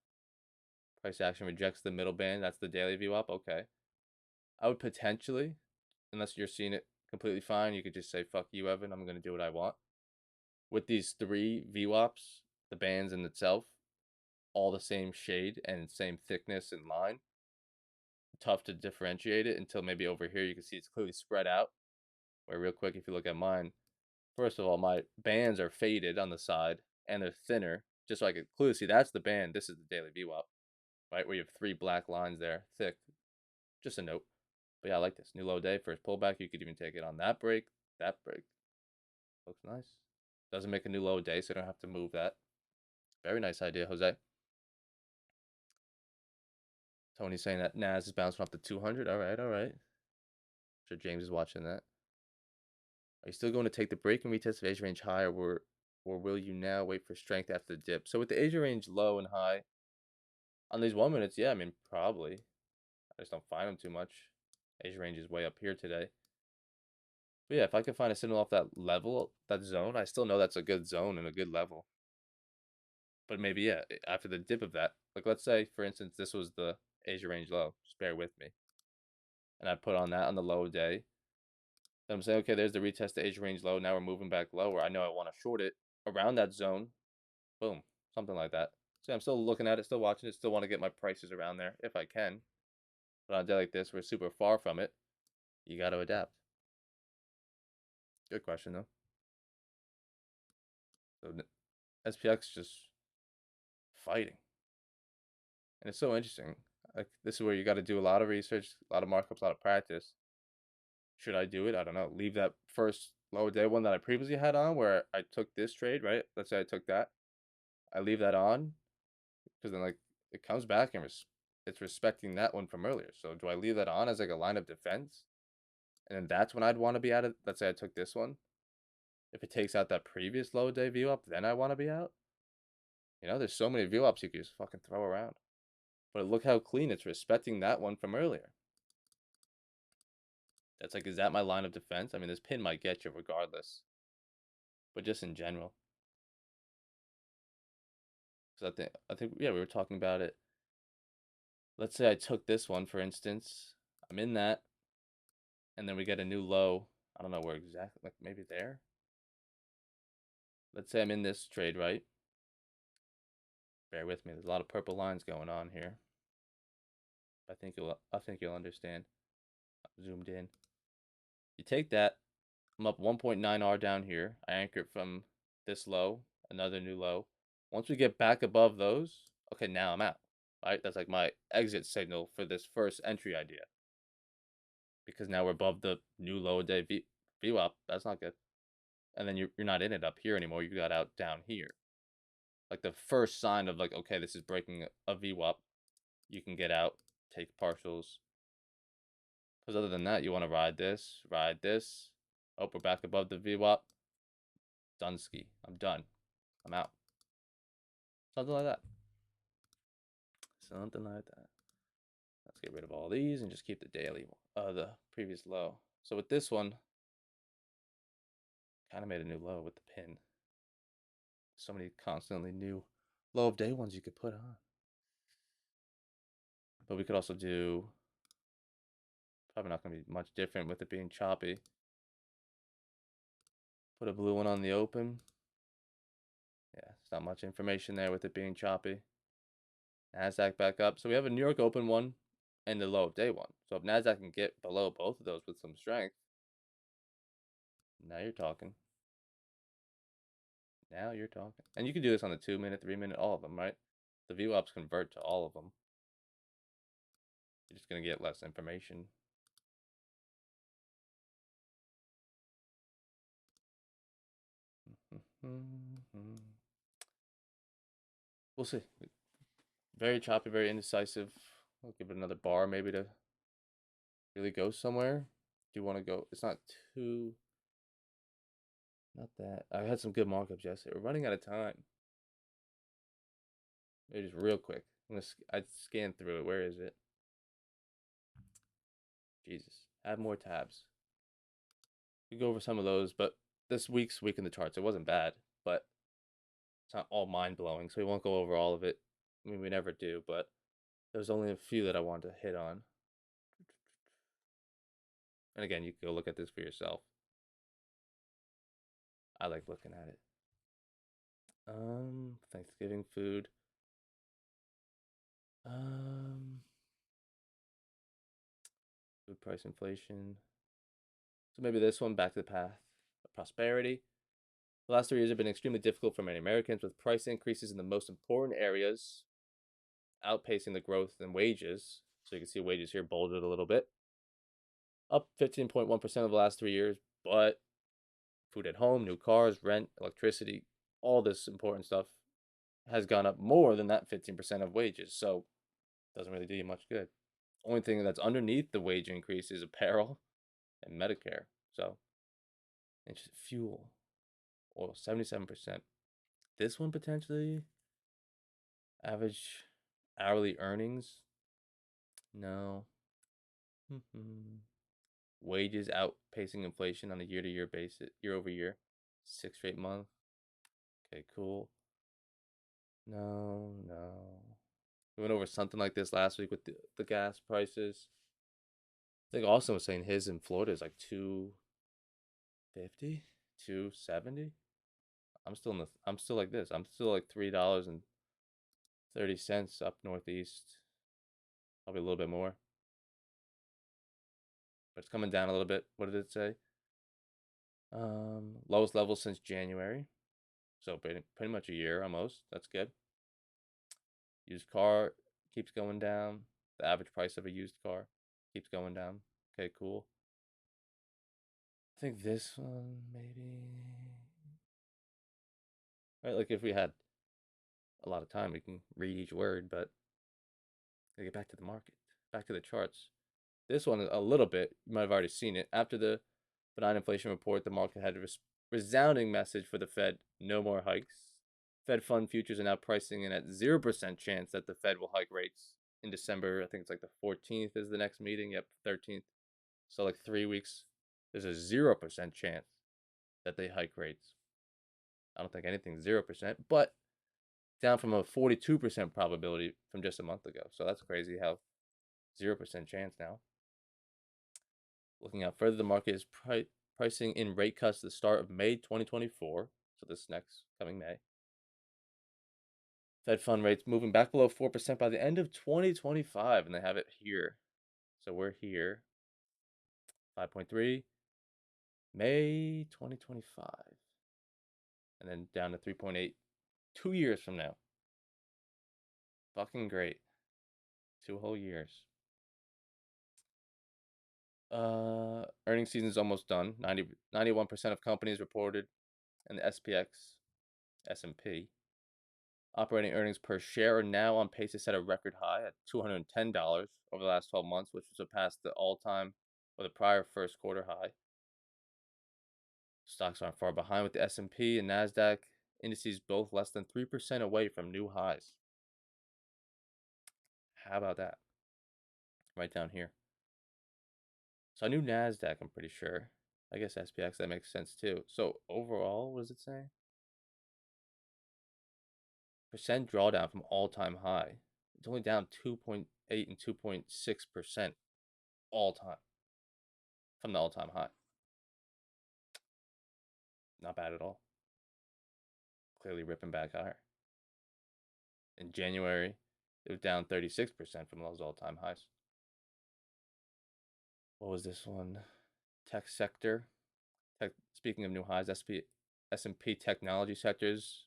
Price action rejects the middle band. That's the daily VWAP. Okay. I would potentially, unless you're seeing it completely fine, you could just say, fuck you, Evan. I'm going to do what I want. With these 3 VWAPs, the bands in itself, all the same shade and same thickness and line. Tough to differentiate it until maybe over here you can see it's clearly spread out. Where real quick, if you look at mine, first of all, my bands are faded on the side and they're thinner, just so I could clearly see that's the band. This is the daily VWAP. right? Where you have 3 black lines there, thick. Just a note. But yeah, I like this. New low day, first pullback. You could even take it on that break. That break. Looks nice. Doesn't make a new low day, so you don't have to move that. Very nice idea, Jose. Tony's saying that Nas is bouncing off the 200. All right, all right. I'm sure James is watching that. Are you still going to take the break and retest of Asia range high, or will you now wait for strength after the dip? So with the Asia range low and high, on these 1 minutes, yeah, I mean, probably. I just don't find them too much. Asia range is way up here today. But yeah, if I can find a signal off that level, that zone, I still know that's a good zone and a good level. But maybe, yeah, after the dip of that, like let's say, for instance, this was the Asia range low. Just bear with me. And I put on that on the low day. Then I'm saying, okay, there's the retest to Asia range low. Now we're moving back lower. I know I want to short it around that zone. Boom, something like that. So I'm still looking at it, still watching it, still want to get my prices around there if I can. But on a day like this, we're super far from it. You got to adapt. Good question, though. So SPX just fighting. And it's so interesting. Like, this is where you got to do a lot of research, a lot of markups, a lot of practice. Should I do it? I don't know. Leave that first lower day one that I previously had on where I took this trade, right? Let's say I took that. I leave that on because then, like, it comes back and it's respecting that one from earlier. So do I leave that on as like a line of defense? And then that's when I'd want to be out of. Let's say I took this one. If it takes out that previous low day view up, then I want to be out. You know, there's so many view ups you can just fucking throw around. But look how clean it's respecting that one from earlier. That's like, is that my line of defense? I mean, this pin might get you regardless. But just in general. Because I think, yeah, we were talking about it. Let's say I took this one, for instance. I'm in that. And then we get a new low. I don't know where exactly, like maybe there. Let's say I'm in this trade, right? Bear with me. There's a lot of purple lines going on here. I think you'll understand. I'm zoomed in. You take that. I'm up 1.9 R down here. I anchor it from this low, another new low. Once we get back above those, okay, now I'm out. Right? That's like my exit signal for this first entry idea. Because now we're above the new low day VWAP. That's not good. And then you're not in it up here anymore. You got out down here. Like the first sign of like, okay, this is breaking a VWAP. You can get out, take partials. Because other than that, you want to ride this. Oh, we're back above the VWAP. Dunsky. I'm done. I'm out. Something like that. Something like that. Let's get rid of all these and just keep the daily, the previous low. So with this one, kind of made a new low with the pin. So many constantly new low of day ones you could put on. But we could also do, probably not going to be much different with it being choppy. Put a blue one on the open. Yeah, it's not much information there with it being choppy. NASDAQ back up. So we have a New York open one and the low of day one. So if NASDAQ can get below both of those with some strength, now you're talking. Now you're talking. And you can do this on the 2 minute, 3 minute, all of them, right? The VWAPs convert to all of them. You're just going to get less information. We'll see. Very choppy, very indecisive. I'll give it another bar maybe to really go somewhere. Do you want to go? It's not too... Not that. I had some good markups yesterday. We're running out of time. Maybe just real quick. I scanned through it. Where is it? Jesus. Add more tabs. We go over some of those, but this week's week in the charts, it wasn't bad, but it's not all mind-blowing, so we won't go over all of it. I mean, we never do, but there's only a few that I wanted to hit on. And again, you can go look at this for yourself. I like looking at it. Thanksgiving food. Food price inflation. So maybe this one, back to the path of prosperity. The last 3 years have been extremely difficult for many Americans, with price increases in the most important areas outpacing the growth in wages. So you can see wages here bolded a little bit, up 15.1% over the last 3 years. But food at home, new cars, rent, electricity, all this important stuff has gone up more than that 15% of wages. So it doesn't really do you much good. Only thing that's underneath the wage increase is apparel and Medicare. So it's just fuel, oil, 77%. This one potentially average hourly earnings. No. Wages outpacing inflation on a year-to-year basis, year-over-year, 6th straight month. Okay, cool. No. We went over something like this last week with the gas prices. I think Austin was saying his in Florida is like 250, 270. I'm still like this. I'm still like $3.30 up northeast. Probably a little bit more. But it's coming down a little bit. What did it say? Lowest level since January. So pretty much a year almost. That's good. Used car keeps going down. The average price of a used car keeps going down. Okay, cool. I think this one maybe. Right, like if we had a lot of time, we can read each word, but gotta get back to the market, back to the charts. This one a little bit. You might have already seen it. After the benign inflation report, the market had a resounding message for the Fed: no more hikes. Fed fund futures are now pricing in at 0% chance that the Fed will hike rates in December. I think it's like the 14th is the next meeting. Yep, 13th. So like 3 weeks. There's a 0% chance that they hike rates. I don't think anything's 0%, but down from a 42% probability from just a month ago. So that's crazy how 0% chance now. Looking out further, the market is pricing in rate cuts at the start of May 2024. So this next coming May. Fed fund rates moving back below 4% by the end of 2025, and they have it here. So we're here. 5.3, May 2025. And then down to 3.8 2 years from now. Fucking great. 2 whole years. Earnings season is almost done. 91% of companies reported in the SPX, S&P. Operating earnings per share are now on pace to set a record high at $210 over the last 12 months, which surpassed the all-time or the prior first quarter high. Stocks aren't far behind, with the S&P and NASDAQ indices both less than 3% away from new highs. How about that? Right down here. So I knew NASDAQ, I'm pretty sure. I guess SPX, that makes sense too. So overall, what does it say? Percent drawdown from all-time high. It's only down 2.8 and 2.6% all time from the all-time high. Not bad at all. Clearly ripping back higher. In January, it was down 36% from those all-time highs. What was this one? Tech sector. Speaking of new highs, S&P technology sectors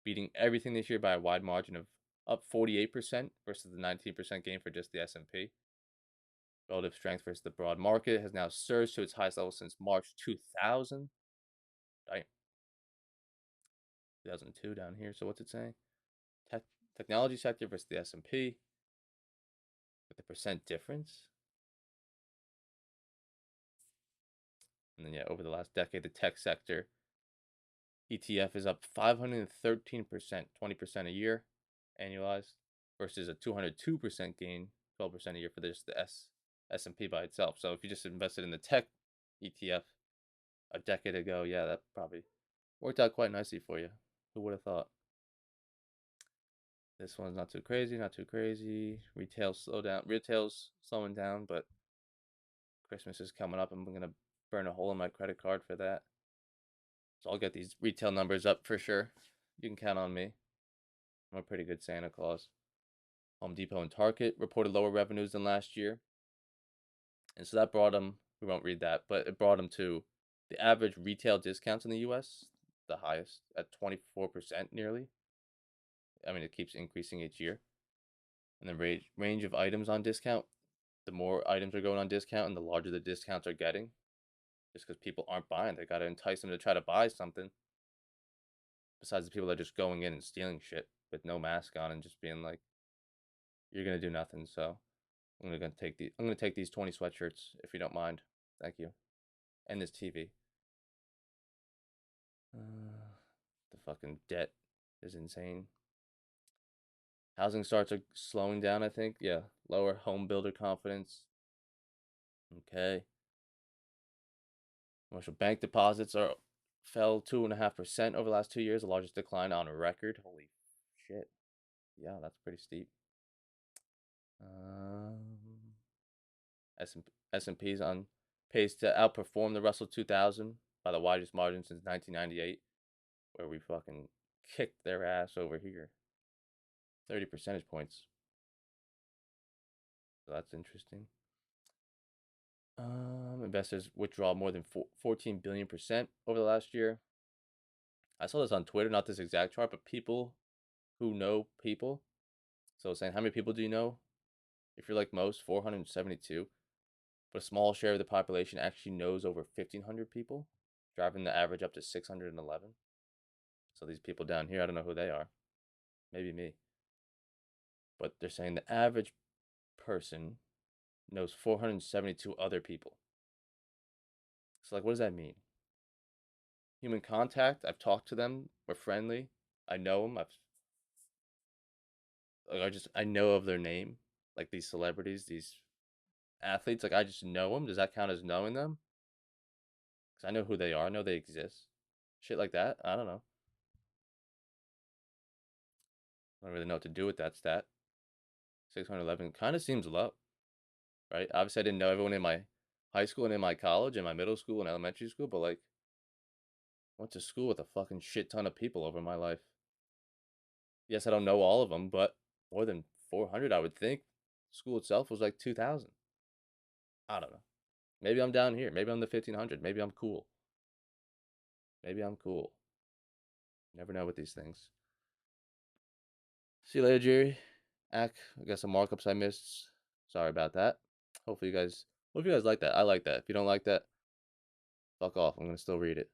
beating everything this year by a wide margin of up 48% versus the 19% gain for just the S&P. Relative strength versus the broad market has now surged to its highest level since March 2000. Damn. 2002 down here. So what's it saying? Technology sector versus the S&P with the percent difference. And then, yeah, over the last decade, the tech sector ETF is up 513%, 20% a year annualized, versus a 202% gain, 12% a year for just the S&P by itself. So if you just invested in the tech ETF a decade ago, yeah, that probably worked out quite nicely for you. Who would have thought? This one's not too crazy, not too crazy. Retail's slowing down, but Christmas is coming up. I'm gonna burn a hole in my credit card for that. So I'll get these retail numbers up for sure. You can count on me. I'm a pretty good Santa Claus. Home Depot and Target reported lower revenues than last year. And so that brought them, we won't read that, but it brought them to the average retail discounts in the US, the highest at 24% nearly. I mean, it keeps increasing each year. And the range of items on discount, the more items are going on discount and the larger the discounts are getting. Just because people aren't buying, they got to entice them to try to buy something. Besides the people that are just going in and stealing shit with no mask on and just being like, "You're gonna do nothing." So I'm gonna take these 20 sweatshirts if you don't mind. Thank you. And this TV. The fucking debt is insane. Housing starts are slowing down, I think. Yeah. Lower home builder confidence. Okay. Commercial bank deposits fell 2.5% over the last 2 years, the largest decline on record. Holy shit. Yeah, that's pretty steep. S&P's on pace to outperform the Russell 2000 by the widest margin since 1998, where we fucking kicked their ass over here. 30 percentage points. So that's interesting. Investors withdraw more than 14 billion% over the last year. I saw this on Twitter, not this exact chart, but people who know people. So saying, how many people do you know? If you're like most, 472. But a small share of the population actually knows over 1,500 people, driving the average up to 611. So these people down here, I don't know who they are. Maybe me. But they're saying the average person knows 472 other people. So, like, what does that mean? Human contact. I've talked to them. We're friendly. I know them. I know of their name. Like these celebrities, these athletes. Like I just know them. Does that count as knowing them? Because I know who they are. I know they exist. Shit like that. I don't know. I don't really know what to do with that stat. 611 kind of seems low, right? Obviously, I didn't know everyone in my high school and in my college and my middle school and elementary school, but like, I went to school with a fucking shit ton of people over my life. Yes, I don't know all of them, but more than 400, I would think. School itself was like 2,000. I don't know. Maybe I'm down here. Maybe I'm the 1,500. Maybe I'm cool. Maybe I'm cool. Never know with these things. See you later, Jerry. I got some markups I missed. Sorry about that. Hopefully you guys like that. I like that. If you don't like that, fuck off. I'm gonna still read it.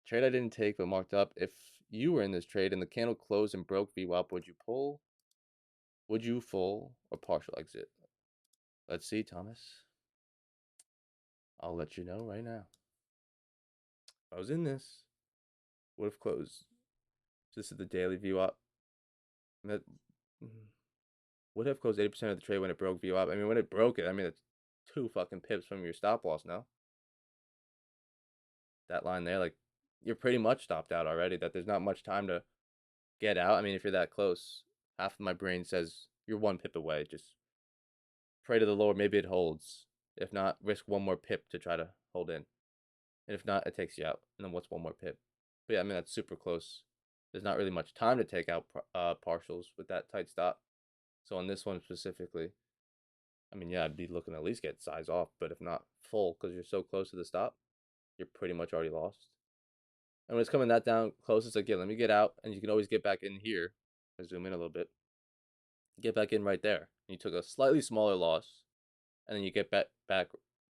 Trade I didn't take but marked up. If you were in this trade and the candle closed and broke VWAP, would you pull? Would you full or partial exit? Let's see, Thomas. I'll let you know right now. If I was in this, would have closed. This is the daily VWAP. That would have closed 80% of the trade when it broke VWAP. I mean, when it broke it, I mean, it's 2 fucking pips from your stop loss now. That line there, like, you're pretty much stopped out already. That there's not much time to get out. I mean, if you're that close, half of my brain says you're 1 pip away. Just pray to the Lord, maybe it holds. If not, risk 1 more pip to try to hold in. And if not, it takes you out. And then what's 1 more pip? But yeah, I mean, that's super close. There's not really much time to take out partials with that tight stop. So on this one specifically, I mean, yeah, I'd be looking to at least get size off, but if not full, because you're so close to the stop, you're pretty much already lost. And when it's coming that down close, it's like, yeah, let me get out, and you can always get back in here. I zoom in a little bit. Get back in right there. You took a slightly smaller loss, and then you get back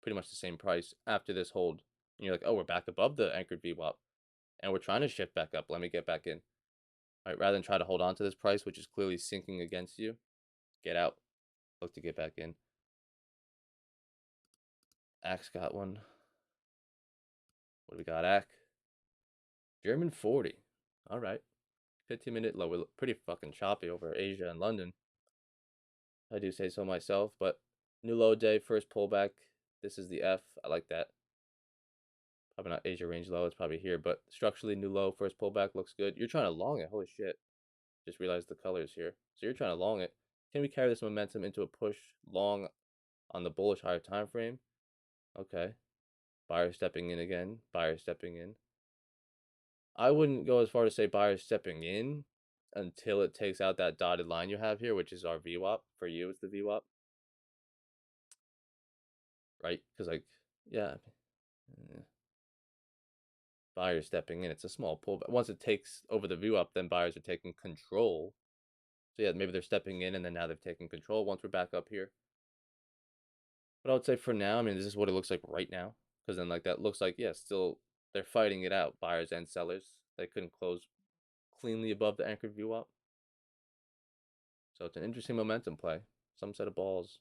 pretty much the same price after this hold. And you're like, oh, we're back above the anchored VWAP, and we're trying to shift back up. Let me get back in. All right, rather than try to hold on to this price, which is clearly sinking against you, get out. Look to get back in. Axe got one. What do we got, Ack? German 40. All right. 15-minute low. We're pretty fucking choppy over Asia and London. I do say so myself, but new low day, first pullback. This is the F. I like that. Probably not Asia range low. It's probably here, but structurally, new low, first pullback looks good. You're trying to long it. Holy shit. Just realized the colors here. So you're trying to long it. Can we carry this momentum into a push long on the bullish higher time frame? Okay. Buyer stepping in again. Buyer stepping in. I wouldn't go as far to say buyer stepping in until it takes out that dotted line you have here, which is our VWAP. For you, it's the VWAP. Right? Because, like, yeah. Buyers stepping in. It's a small pullback. Once it takes over the VWAP, then buyers are taking control. So yeah, maybe they're stepping in and then now they've taken control once we're back up here. But I would say for now, I mean, this is what it looks like right now. Because then like that looks like, yeah, still they're fighting it out, buyers and sellers. They couldn't close cleanly above the anchored VWAP. So it's an interesting momentum play. Some set of balls.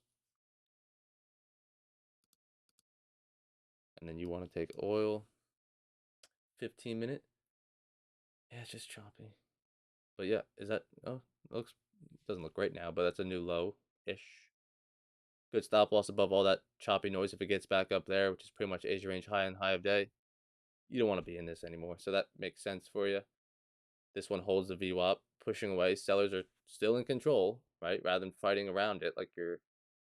And then you want to take oil. 15-minute. Yeah, it's just choppy. But yeah, is that, oh, looks, doesn't look great now, but that's a new low-ish. Good stop loss above all that choppy noise if it gets back up there, which is pretty much Asia range high and high of day. You don't want to be in this anymore, so that makes sense for you. This one holds the VWAP, pushing away. Sellers are still in control, right? Rather than fighting around it like your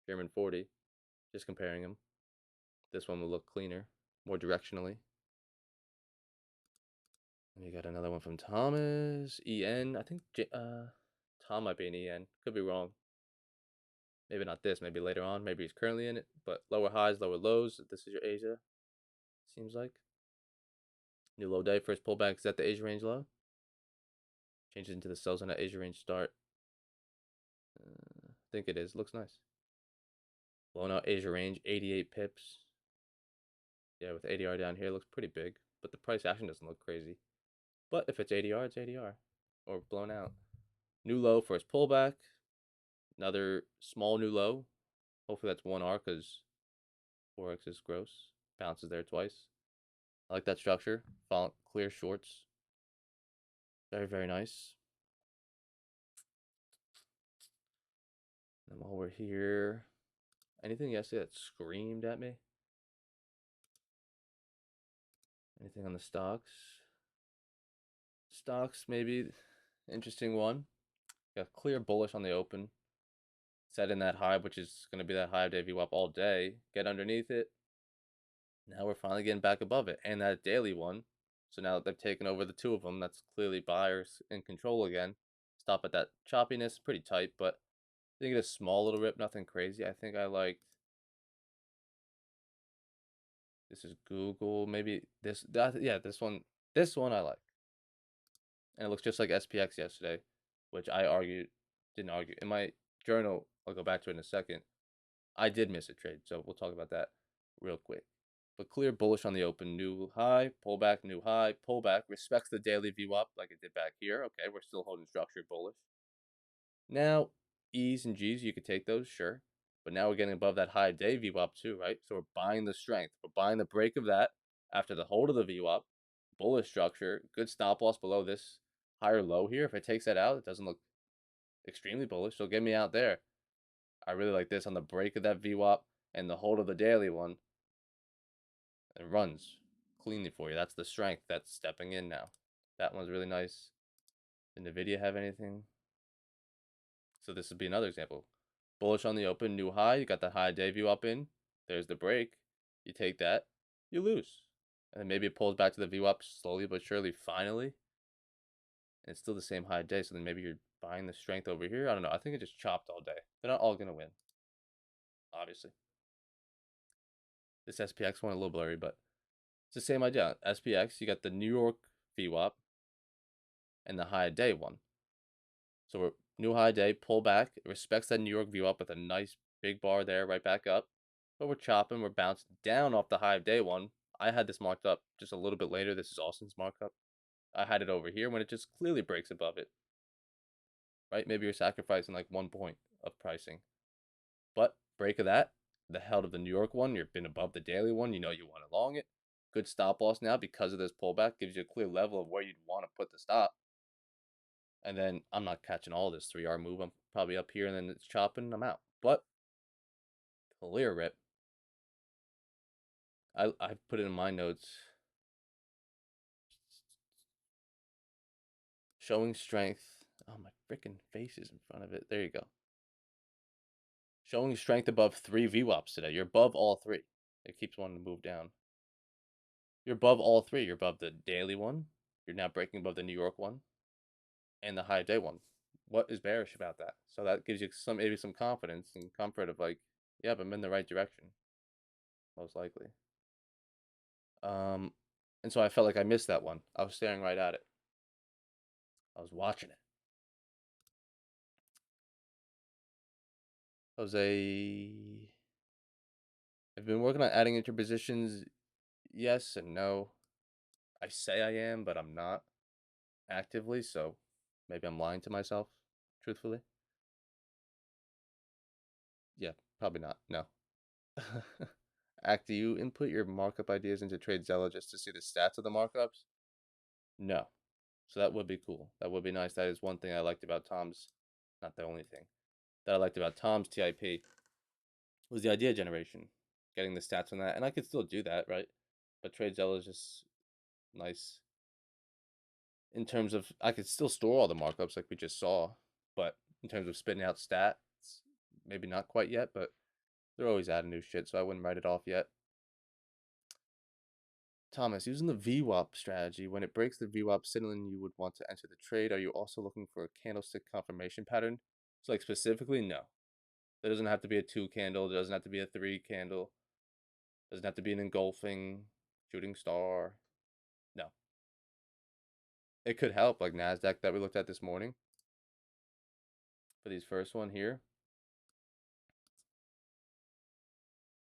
German 40. Just comparing them. This one will look cleaner, more directionally. And you got another one from Thomas. EN. I think Tom might be an EN. Could be wrong. Maybe not this. Maybe later on. Maybe he's currently in it. But lower highs, lower lows. This is your Asia. Seems like. New low day. First pullback is at the Asia range low. Changes into the sells on that Asia range start. I think it is. Looks nice. Blown out Asia range. 88 pips. Yeah, with ADR down here, looks pretty big. But the price action doesn't look crazy. But if it's ADR, it's ADR. Or blown out. New low, first pullback. Another small new low. Hopefully that's 1R because Forex is gross. Bounces there twice. I like that structure. Clear shorts. Very, very nice. And while we're here, anything yesterday that screamed at me? Anything on the stocks? Stocks, maybe. Interesting one. Got clear bullish on the open. Set in that high, which is going to be that high of day VWAP all day. Get underneath it. Now we're finally getting back above it. And that daily one. So now that they've taken over the two of them, that's clearly buyers in control again. Stop at that choppiness. Pretty tight, but I think it's a small little rip. Nothing crazy. I think I liked. This is Google. Maybe this. Yeah, this one. This one I like. And it looks just like SPX yesterday, which I didn't argue. In my journal, I'll go back to it in a second. I did miss a trade, so we'll talk about that real quick. But clear bullish on the open. New high, pullback, new high, pullback. Respects the daily VWAP like it did back here. Okay, we're still holding structure bullish. Now, E's and G's, you could take those, sure. But now we're getting above that high day VWAP too, right? So we're buying the strength. We're buying the break of that after the hold of the VWAP. Bullish structure. Good stop loss below this higher low here. If it takes that out, it doesn't look extremely bullish. So get me out there. I really like this on the break of that VWAP and the hold of the daily one. It runs cleanly for you. That's the strength that's stepping in now. That one's really nice. Did NVIDIA have anything? So this would be another example. Bullish on the open, new high. You got the high day view up in. There's the break. You take that, you lose. And then maybe it pulls back to the VWAP slowly but surely, finally. And it's still the same high day. So then maybe you're buying the strength over here. I don't know. I think it just chopped all day. They're not all going to win, obviously. This SPX one a little blurry, but it's the same idea. SPX, you got the New York VWAP and the high day one. So we're new high day, pull back. It respects that New York VWAP with a nice big bar there, right back up. But we're chopping, we're bouncing down off the high of day one. I had this marked up just a little bit later. This is Austin's markup. I had it over here when it just clearly breaks above it. Right? Maybe you're sacrificing like 1 point of pricing. But break of that, the held of the New York one, you've been above the daily one, you know you want to long it. Good stop loss now because of this pullback. Gives you a clear level of where you'd want to put the stop. And then I'm not catching all this 3R move. I'm probably up here and then it's chopping. I'm out. But clear rip. I put it in my notes. Showing strength. Oh, my freaking face is in front of it. There you go. Showing strength above 3 VWAPs today. You're above all 3. It keeps wanting to move down. You're above all 3. You're above the daily one. You're now breaking above the New York one. And the high day one. What is bearish about that? So that gives you maybe some confidence and comfort of like, yeah, I'm in the right direction. Most likely. And so I felt like I missed that one. I was staring right at it. I was watching it. Jose, I've been working on adding interpositions. Yes and no. I say I am, but I'm not actively, so maybe I'm lying to myself, truthfully. Yeah, probably not. No. Do you input your markup ideas into TradeZella just to see the stats of the markups? No. So that would be cool. That would be nice. That is one thing I liked about Tom's, not the only thing, that I liked about Tom's TIP was the idea generation, getting the stats on that. And I could still do that, right? But TradeZella is just nice in terms of I could still store all the markups like we just saw, but in terms of spitting out stats, maybe not quite yet, but they're always adding new shit, so I wouldn't write it off yet. Thomas, using the VWAP strategy, when it breaks the VWAP signaling you would want to enter the trade, are you also looking for a candlestick confirmation pattern? So like specifically, no. There doesn't have to be a 2 candle, there doesn't have to be a 3 candle, doesn't have to be an engulfing shooting star. No. It could help, like NASDAQ that we looked at this morning. For these first one here.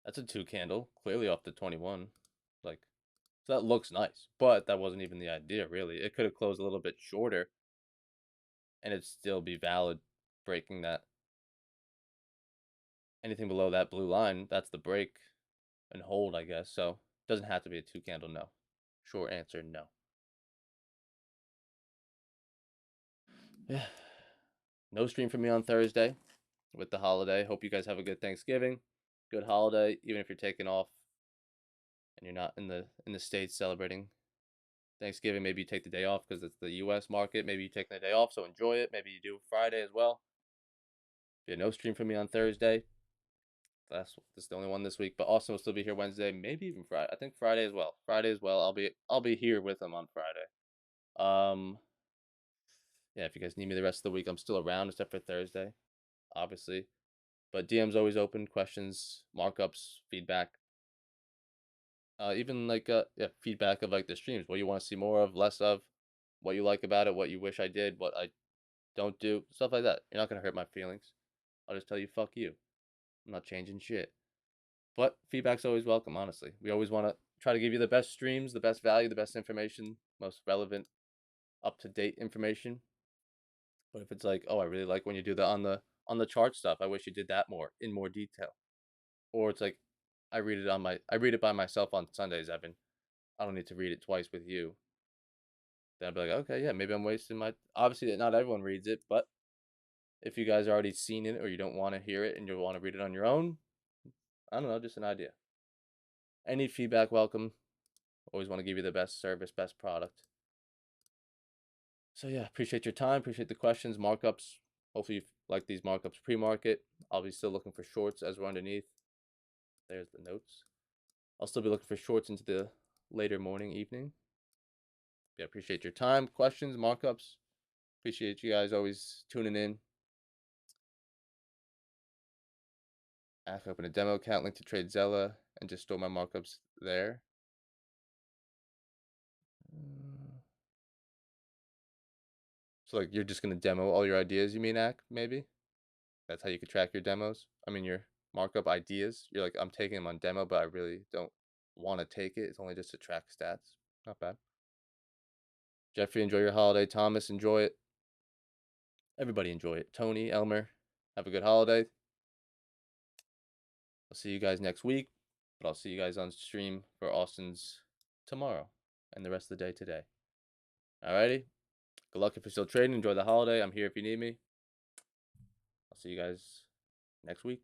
That's a 2 candle, clearly off the 21. Like, so that looks nice, but that wasn't even the idea, really. It could have closed a little bit shorter, and it'd still be valid breaking that. Anything below that blue line, that's the break and hold, I guess. So it doesn't have to be a 2 candle, no. Short answer, no. Yeah. No stream for me on Thursday with the holiday. Hope you guys have a good Thanksgiving, good holiday, even if you're taking off and you're not in the States celebrating Thanksgiving. Maybe you take the day off because it's the U.S. market. Maybe you take the day off, so enjoy it. Maybe you do Friday as well. Yeah, no stream for me on Thursday. That's the only one this week. But Austin will still be here Wednesday, maybe even Friday. I think Friday as well. Friday as well. I'll be here with him on Friday. Yeah, if you guys need me the rest of the week, I'm still around except for Thursday, obviously. But DM's always open. Questions, markups, feedback. Even like yeah, feedback of like the streams. What you want to see more of, less of, what you like about it, what you wish I did, what I don't do, stuff like that. You're not gonna hurt my feelings. I'll just tell you, fuck you. I'm not changing shit. But feedback's always welcome, honestly. We always want to try to give you the best streams, the best value, the best information, most relevant, up to date information. But if it's like, oh, I really like when you do the on the chart stuff. I wish you did that more in more detail. Or it's like, I read it by myself on Sundays, Evan. I don't need to read it twice with you. Then I'd be like, okay, yeah, maybe I'm wasting my. Obviously, not everyone reads it, but if you guys already seen it or you don't want to hear it and you want to read it on your own, I don't know, just an idea. Any feedback welcome. Always want to give you the best service, best product. So yeah, appreciate your time. Appreciate the questions, markups. Hopefully you like these markups pre-market. I'll be still looking for shorts as we're underneath. There's the notes. I'll still be looking for shorts into the later morning, evening. Yeah, appreciate your time, questions, markups. Appreciate you guys always tuning in. I can open a demo account, link to TradeZella, and just store my markups there. So like you're just gonna demo all your ideas, you mean, Ak? Maybe that's how you could track your demos. I mean your markup ideas. You're like, I'm taking them on demo, but I really don't want to take it. It's only just to track stats. Not bad. Jeffrey, enjoy your holiday. Thomas, enjoy it. Everybody enjoy it. Tony, Elmer, have a good holiday. I'll see you guys next week, but I'll see you guys on stream for Austin's tomorrow and the rest of the day today. Alrighty. Good luck if you're still trading. Enjoy the holiday. I'm here if you need me. I'll see you guys next week.